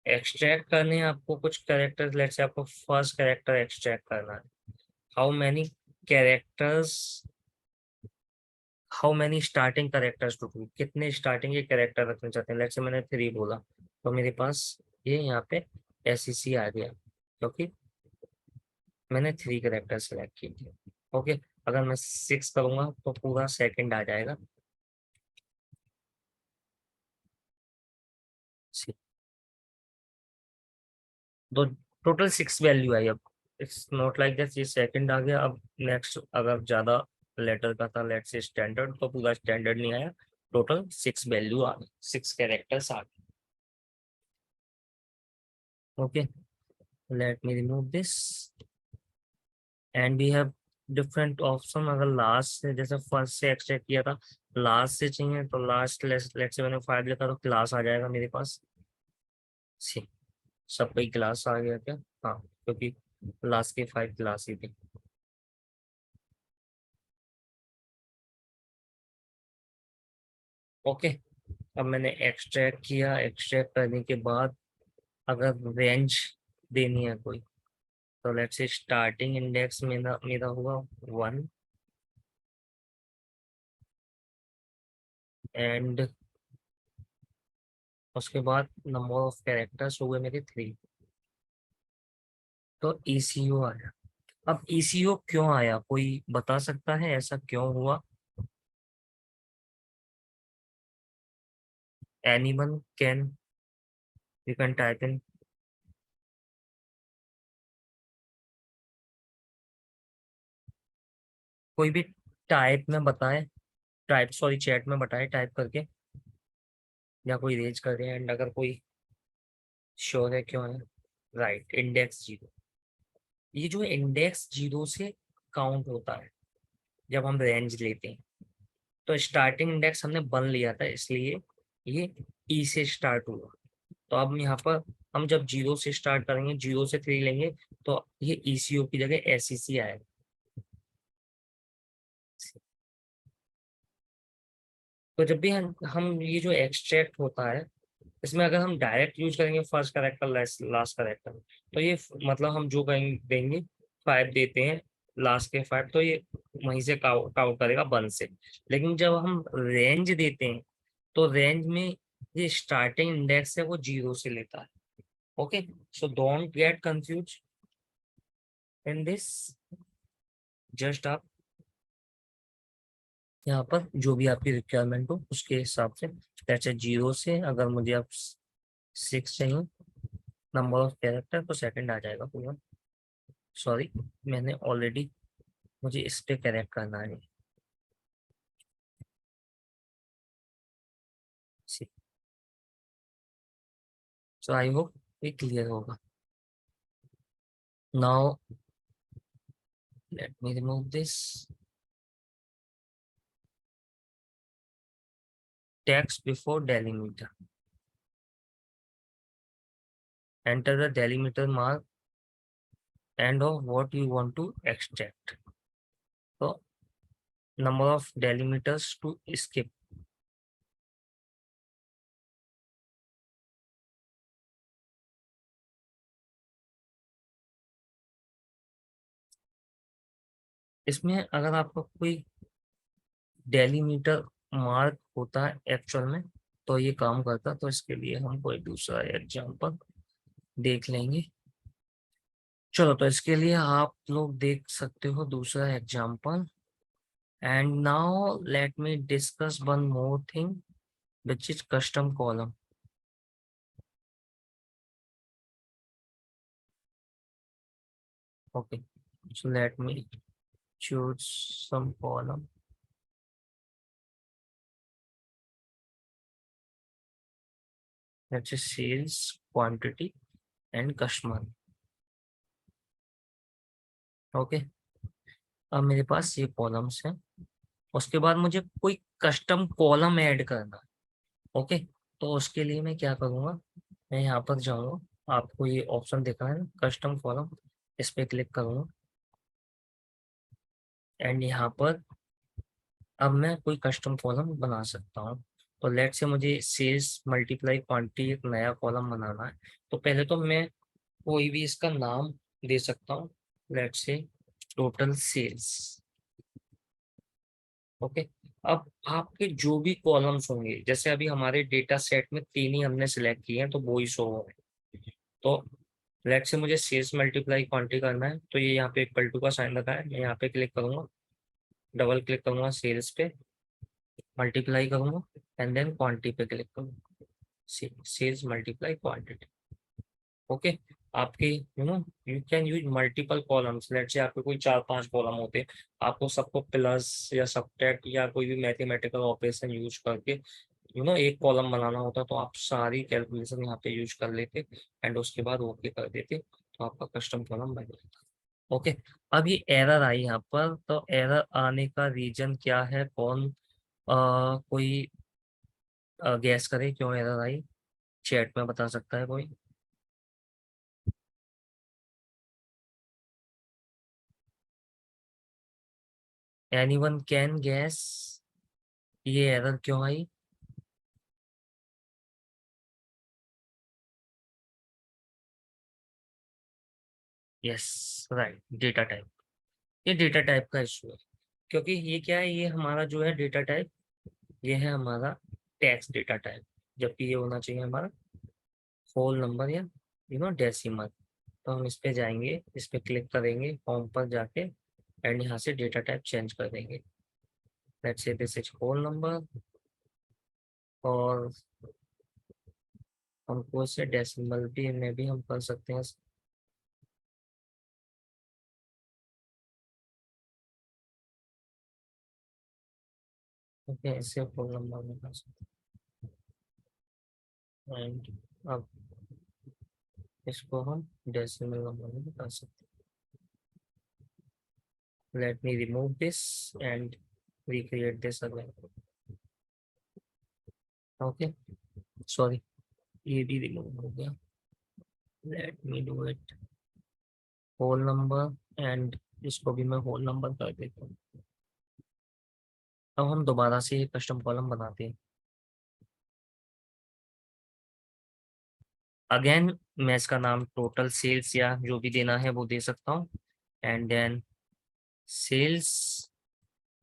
एक्सट्रैक्ट करने हैं आपको कुछ कैरेक्टर्स, लेट्स से आपको फर्स्ट कैरेक्टर एक्सट्रैक्ट करना है। How many characters, how many starting characters to do, कितने स्टार्टिंग के कैरेक्टर रखना चाहते हैं। लेट्स से मैंने 3 बोला तो मेरे पास ये यहाँ पे SEC आ गया क्योंकि मैंने 3 कैरेक्टर सेलेक्ट किए थे। ओके, अगर मैं 6 करूंगा तो पूरा सेकंड आ जाएगा। तो टोटल 6 वैल्यू आई। अब इट्स नॉट लाइक दैट ये सेकंड आ गया। अब नेक्स्ट अगर ज्यादा लेटर का था लेट से स्टैंडर्ड तो पूरा स्टैंडर्ड नहीं आया, टोटल 6 वैल्यू आ गई, 6 कैरेक्टर्स आ गए। Okay, let me remove this and we have different option. अगर लास्ट से जैसे फर्स्ट से एक्सट्रैक्ट किया था लास्ट से चाहिए तो लास्ट लेट से मैंने 5 लिखा तो क्लास आ जाएगा मेरे पास। सी सब कोई क्लास आ गया क्या? हाँ, क्योंकि लास्ट के 5 क्लास ही थे। ओके, अब मैंने एक्सट्रैक्ट किया, एक्सट्रैक्ट करने के बाद अगर रेंज देनी है कोई तो लेट्स से स्टार्टिंग इंडेक्स मेरा मेरा हुआ 1 एंड उसके बाद नंबर ऑफ कैरेक्टर्स हुए मेरे 3, तो ECO आया। अब ECO क्यों आया कोई बता सकता है ऐसा क्यों हुआ? Anyone can, you can type in. कोई भी टाइप में बताए, टाइप सॉरी चैट में बताए टाइप करके, या कोई रेज करे एंड अगर कोई श्योर है क्यों है। Right, index 0। ये जो इंडेक्स 0 से काउंट होता है जब हम रेंज लेते हैं, तो स्टार्टिंग इंडेक्स हमने वन लिया था इसलिए ये ई से स्टार्ट हुआ। तो अब यहाँ पर हम जब 0 से स्टार्ट करेंगे 0 से 3 लेंगे तो ये ECO की जगह SEC आएगा। तो जब भी हम ये जो एक्सट्रैक्ट होता है इसमें अगर हम डायरेक्ट यूज करेंगे फर्स्ट करेक्टर लास्ट करेक्टर तो ये मतलब हम जो कहेंगे देंगे 5 देते हैं लास्ट के 5 तो ये वहीं से काउंट करेगा 1 से। लेकिन जब हम रेंज देते हैं तो रेंज में ये स्टार्टिंग इंडेक्स है वो 0 से लेता है। Okay, so don't get confuse in this, just आप यहाँ पर जो भी आपकी रिक्वायरमेंट हो उसके हिसाब से, जैसे 0 से अगर मुझे आप 6 चाहिए नंबर ऑफ कैरेक्टर, तो सेकंड आ जाएगा पूरा। सॉरी, मैंने ऑलरेडी, मुझे इस पे करेक्ट करना है। सो आई होप ये क्लियर होगा। Now let me remove this text before delimiter. Enter the delimiter mark and of what you want to extract. So number of delimiters to skip. इसमें अगर आपका कोई डेलीमीटर मार्क होता है एक्चुअल में तो ये काम करता, तो इसके लिए हम कोई दूसरा एग्जांपल देख लेंगे। चलो, तो इसके लिए आप लोग देख सकते हो दूसरा example. And now let me discuss one more thing which is custom column. Okay, so let me choose some column. Let's say sales, quantity and customer. Okay, अब मेरे पास ये कॉलम्स हैं। उसके बाद मुझे कोई कस्टम कॉलम ऐड करना है। ओके, तो उसके लिए मैं क्या करूँगा, मैं यहाँ पर जाऊँगा, आपको ये ऑप्शन दिख रहा है कस्टम कॉलम, इस पे क्लिक करूँगा। एंड यहाँ पर अब मैं कोई कस्टम कॉलम बना सकता हूँ। तो लेट से मुझे सेल्स मल्टीप्लाई क्वांटिटी एक नया कॉलम बनाना है। तो पहले तो मैं कोई भी इसका नाम दे सकता हूँ, लेट से टोटल सेल्स। ओके, अब आपके जो भी कॉलम्स होंगे, जैसे अभी हमारे डेटा सेट में 3 ही हमने सिलेक्ट किए हैं तो वो ही शो हो रहे हैं। तो लेट से मुझे सेल्स मल्टीप्लाई क्वांटिटी करना है, तो ये यहाँ पे इक्वल टू का साइन लगा है, मैं यहाँ पे क्लिक करूंगा, डबल क्लिक करूंगा सेल्स पे, मल्टीप्लाई करूंगा एंड देन क्वांटिटी पे क्लिक करूंगा, सेल्स मल्टीप्लाई क्वांटिटी। ओके, आपके you can use multiple columns. Let से आपके कोई 4-5 कॉलम होते हैं, आपको सबको प्लस या सबट्रैक्ट या कोई भी मैथमेटिकल ऑपरेशन यूज करके एक कॉलम बनाना होता, तो आप सारी कैलकुलेशन यहाँ पे यूज कर लेते एंड उसके बाद ओके कर देते, तो आपका कस्टम कॉलम बन जाता। ओके, अब ये एरर आई यहाँ पर, तो एरर आने का रीजन क्या है, कौन कोई गैस करे क्यों एरर आई, चैट में बता सकता है कोई? एनीवन कैन गैस ये एरर क्यों आई? Yes, right, data type. ये डेटा टाइप का इशू है, क्योंकि ये क्या है, ये हमारा जो है डेटा टाइप, ये है हमारा टेक्स्ट डेटा टाइप, जबकि ये होना चाहिए हमारा होल नंबर या डेसिमल। तो हम इस पे जाएंगे, इस पे क्लिक करेंगे फॉर्म पर जाके एंड यहाँ से डेटा टाइप चेंज कर देंगे। Let's say this is whole number, और हमको इसे डेसिमल भी में भी हम कर सकते हैं। ओके, इसे होल नंबर में कर सकते हैं एंड अब इसको हम डेसिमल नंबर में भी कर सकते हैं। Let me remove this and recreate this again. Okay, sorry, ये भी रिमूव हो गया। Let me do it whole number and इसको भी मैं होल नंबर कर देता हूँ। अब हम दोबारा से ये कस्टम कॉलम बनाते हैं। अगेन मैं इसका नाम टोटल सेल्स या जो भी देना है वो दे सकता हूँ, and then sales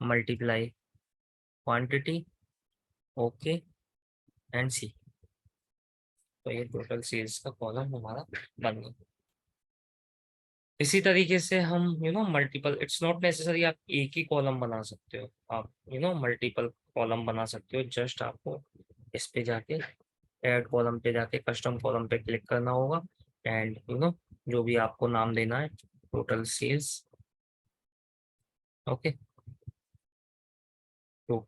multiply quantity, okay and see. तो ये टोटल सेल्स का कॉलम हमारा बन गया। इसी तरीके से हम मल्टीपल, इट्स नॉट नेसेसरी आप एक ही कॉलम बना सकते हो, आप मल्टीपल कॉलम बना सकते हो। जस्ट आपको इस पे जाके ऐड कॉलम पे जाके कस्टम कॉलम पे क्लिक करना होगा एंड जो भी आपको नाम देना है, टोटल सेल्स। ओके। तो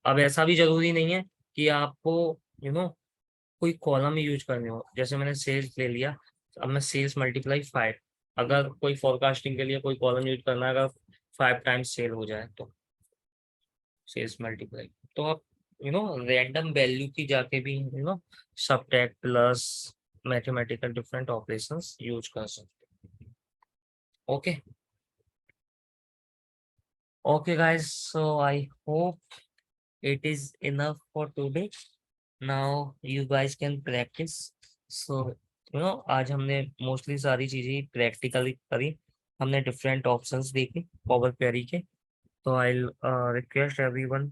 अब ऐसा भी जरूरी नहीं है कि आपको यू नो कोई कॉलम यूज करने हो। जैसे मैंने सेल्स ले लिया, अब मैं सेल्स मल्टीप्लाई 5, अगर कोई फोरकास्टिंग के लिए कोई कॉलम यूज करना है, अगर 5 टाइम्स सेल हो जाए तो सेल्स मल्टीप्लाई, तो आप रैंडम वैल्यू की जाके भी subtract plus mathematical different operations use कर सकते हो। Okay. Okay guys, so I hope it is enough for today. Now you guys can practice. So आज हमने मोस्टली सारी चीजें प्रैक्टिकली करी, हमने डिफरेंट ऑप्शंस देखे पावर क्वेरी के। तो आई रिक्वेस्ट एवरीवन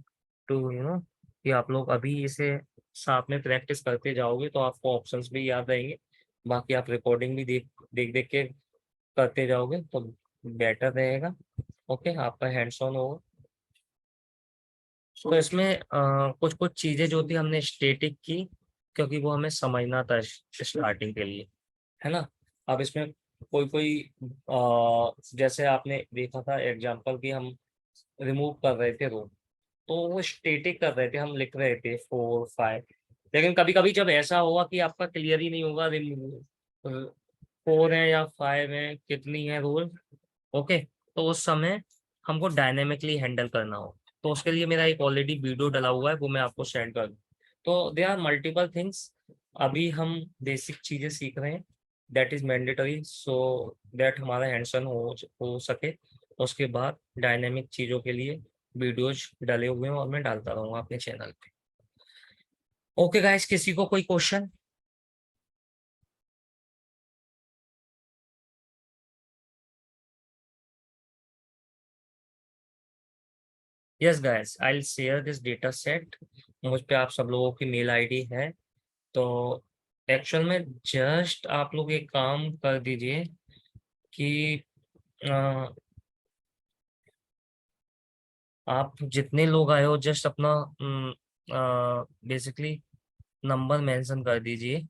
टू कि आप लोग अभी इसे साथ में प्रैक्टिस करते जाओगे तो आपको ऑप्शंस भी याद रहेंगे। बाकी आप रिकॉर्डिंग भी देख देख देख के करते जाओगे तो बेटर रहेगा। ओके, आपका हैंड्स ऑन होगा। तो इसमें कुछ कुछ चीजें जो थी हमने स्टेटिक की, क्योंकि वो हमें समझना था स्टार्टिंग के लिए, है ना। अब इसमें कोई कोई जैसे आपने देखा था एग्जांपल कि हम रिमूव कर रहे थे रो, तो वो स्टेटिक कर रहे थे, हम लिख रहे थे 4 5। लेकिन कभी कभी जब ऐसा होगा कि आपका क्लियर ही नहीं होगा रिमूव 4 है या 5 है, कितनी है रोल। ओके, तो उस समय हमको डायनेमिकली हैंडल करना हो, तो उसके लिए मेरा एक ऑलरेडी वीडियो डला हुआ है, वो मैं आपको सेंड कर दूँ। तो दे आर मल्टीपल थिंग्स। अभी हम बेसिक चीजें सीख रहे हैं, that is mandatory, so that हमारा हैंड्स ऑन हो सके। उसके बाद डायनेमिक चीजों के लिए वीडियोज डले हुए हैं और मैं डालता रहूंगा अपने चैनल पे। ओके गाइस, किसी को कोई question? Yes guys, I will share this data set. मुझ पे आप सब लोगों की मेल आईडी है, तो एक्चुअल में जस्ट आप लोग एक काम कर दीजिए कि आप जितने लोग आए हो जस्ट अपना बेसिकली नंबर मेंशन कर दीजिए,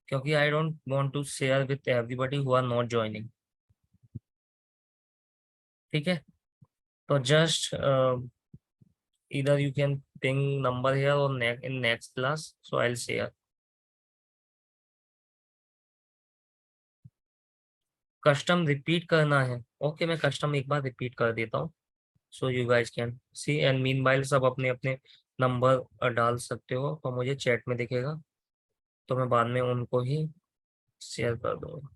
क्योंकि I don't want to share with everybody who are not joining. ठीक है, तो just either you can ping number here or in next class, so I'll share. Custom repeat करना है, okay मैं custom एक बार रिपीट कर देता हूँ, so you guys can see and meanwhile सब अपने अपने नंबर डाल सकते हो, तो मुझे चैट में दिखेगा, तो मैं बाद में उनको ही शेयर कर दूंगा।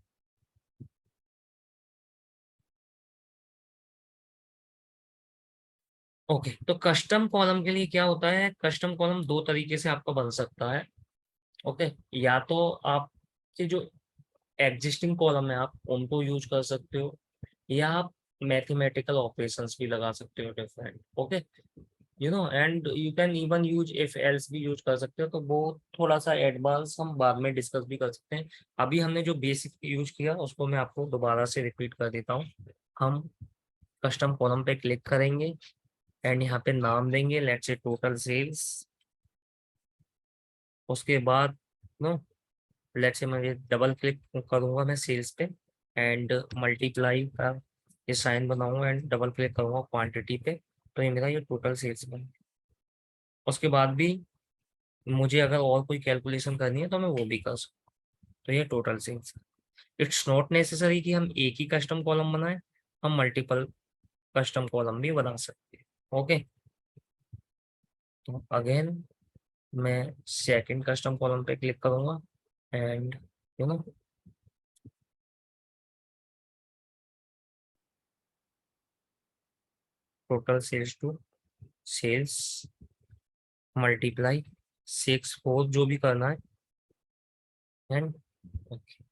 ओके, तो कस्टम कॉलम के लिए क्या होता है, कस्टम कॉलम दो तरीके से आपका बन सकता है। ओके, या तो आपके जो एग्जिस्टिंग कॉलम है आप उनको यूज कर सकते हो, या आप मैथमेटिकल ऑपरेशंस भी लगा सकते हो different. Okay, and you can even use if else भी यूज कर सकते हो, तो वो थोड़ा सा एडवांस हम बाद में डिस्कस भी कर सकते हैं। अभी हमने जो बेसिक यूज किया उसको मैं आपको दोबारा से रिपीट कर देता हूँ। हम कस्टम कॉलम पे क्लिक करेंगे एंड यहाँ पे नाम देंगे, लेट्स से टोटल सेल्स। उसके बाद नो लेट्स से मैं डबल क्लिक करूंगा मैं सेल्स पे एंड मल्टीप्लाई का ये साइन बनाऊंगा एंड डबल क्लिक करूंगा क्वांटिटी पे, तो ये मेरा ये टोटल सेल्स बन। उसके बाद भी मुझे अगर और कोई कैलकुलेशन करनी है तो मैं वो भी कर सकता हूँ, तो ये total sales. It's not necessary कि हम एक ही कस्टम कॉलम बनाएं, हम मल्टीपल कस्टम कॉलम भी बना सकते हैं। ओके, तो अगेन मैं सेकंड कस्टम कॉलम पे क्लिक करूंगा and you know total sales to sales multiply 6 4 जो भी करना है एंड ओके।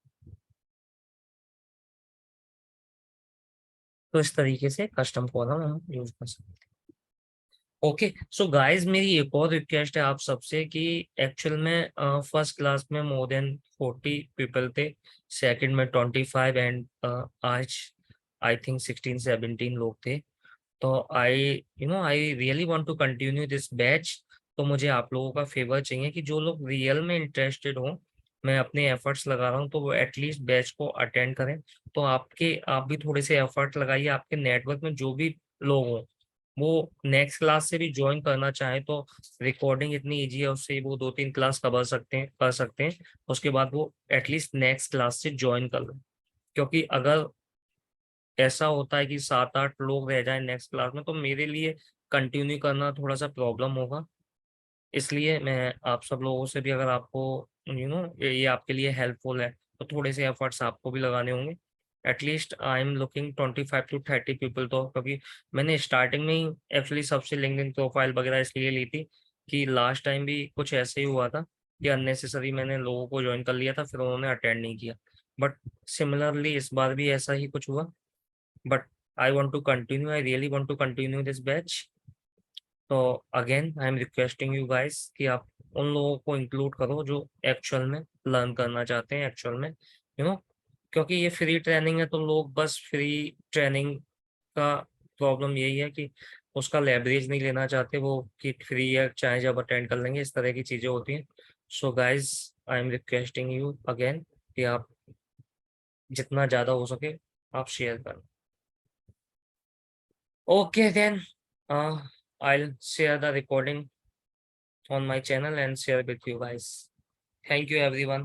तो इस तरीके से कस्टम कॉलम हम यूज कर सकते हैं। ओके, सो गाइस मेरी एक और रिक्वेस्ट है आप सबसे कि एक्चुअल में फर्स्ट क्लास में मोर देन 40 पीपल थे, सेकंड में 25 एंड आज आई थिंक 16-17 लोग थे। तो I really want to continue this batch. तो मुझे आप लोगों का फेवर चाहिए कि जो लोग रियल में इंटरेस्टेड हो, मैं अपने एफर्ट्स लगा रहा हूँ, तो वो एटलीस्ट बैच को अटेंड करें। तो आप भी थोड़े से एफर्ट लगाइए, आपके नेटवर्क में जो भी लोग हों वो नेक्स्ट क्लास से भी ज्वाइन करना चाहे तो रिकॉर्डिंग इतनी इजी है, उससे वो 2-3 क्लास कर सकते हैं। उसके बाद वो एटलीस्ट नेक्स्ट क्लास से ज्वाइन कर लें। क्योंकि अगर ऐसा होता है कि 7-8 लोग रह जाए नेक्स्ट क्लास में, तो मेरे लिए कंटिन्यू करना थोड़ा सा प्रॉब्लम होगा। इसलिए मैं आप सब लोगों से भी, अगर आपको ये आपके लिए हेल्पफुल है, तो थोड़े से एफर्ट्स आपको भी लगाने होंगे। At least I am looking 25 to 30 people. तो क्योंकि मैंने स्टार्टिंग में ही एक्चुअली सबसे लिंक्डइन प्रोफाइल वगैरह इसलिए ली थी कि लास्ट टाइम भी कुछ ऐसे ही हुआ था कि अननेसेसरी मैंने लोगों को ज्वाइन कर लिया था, फिर उन्होंने अटेंड नहीं किया। बट सिमिलरली इस बार भी ऐसा ही कुछ हुआ। But I really want to continue this batch. तो again I am requesting you guys कि आप उन लोगों को इंक्लूड करो जो एक्चुअल में लर्न करना चाहते हैं, एक्चुअल में क्योंकि ये फ्री ट्रेनिंग है, तो लोग बस फ्री ट्रेनिंग का प्रॉब्लम यही है कि उसका लेवरेज नहीं लेना चाहते वो, कि फ्री है चाहे जब अटेंड कर लेंगे, इस तरह की चीज़ें होती हैं। So guys I am requesting you again कि आप जितना ज़्यादा हो सके आप शेयर करें। Okay, then I'll share the recording on my channel and share with you guys. Thank you, everyone.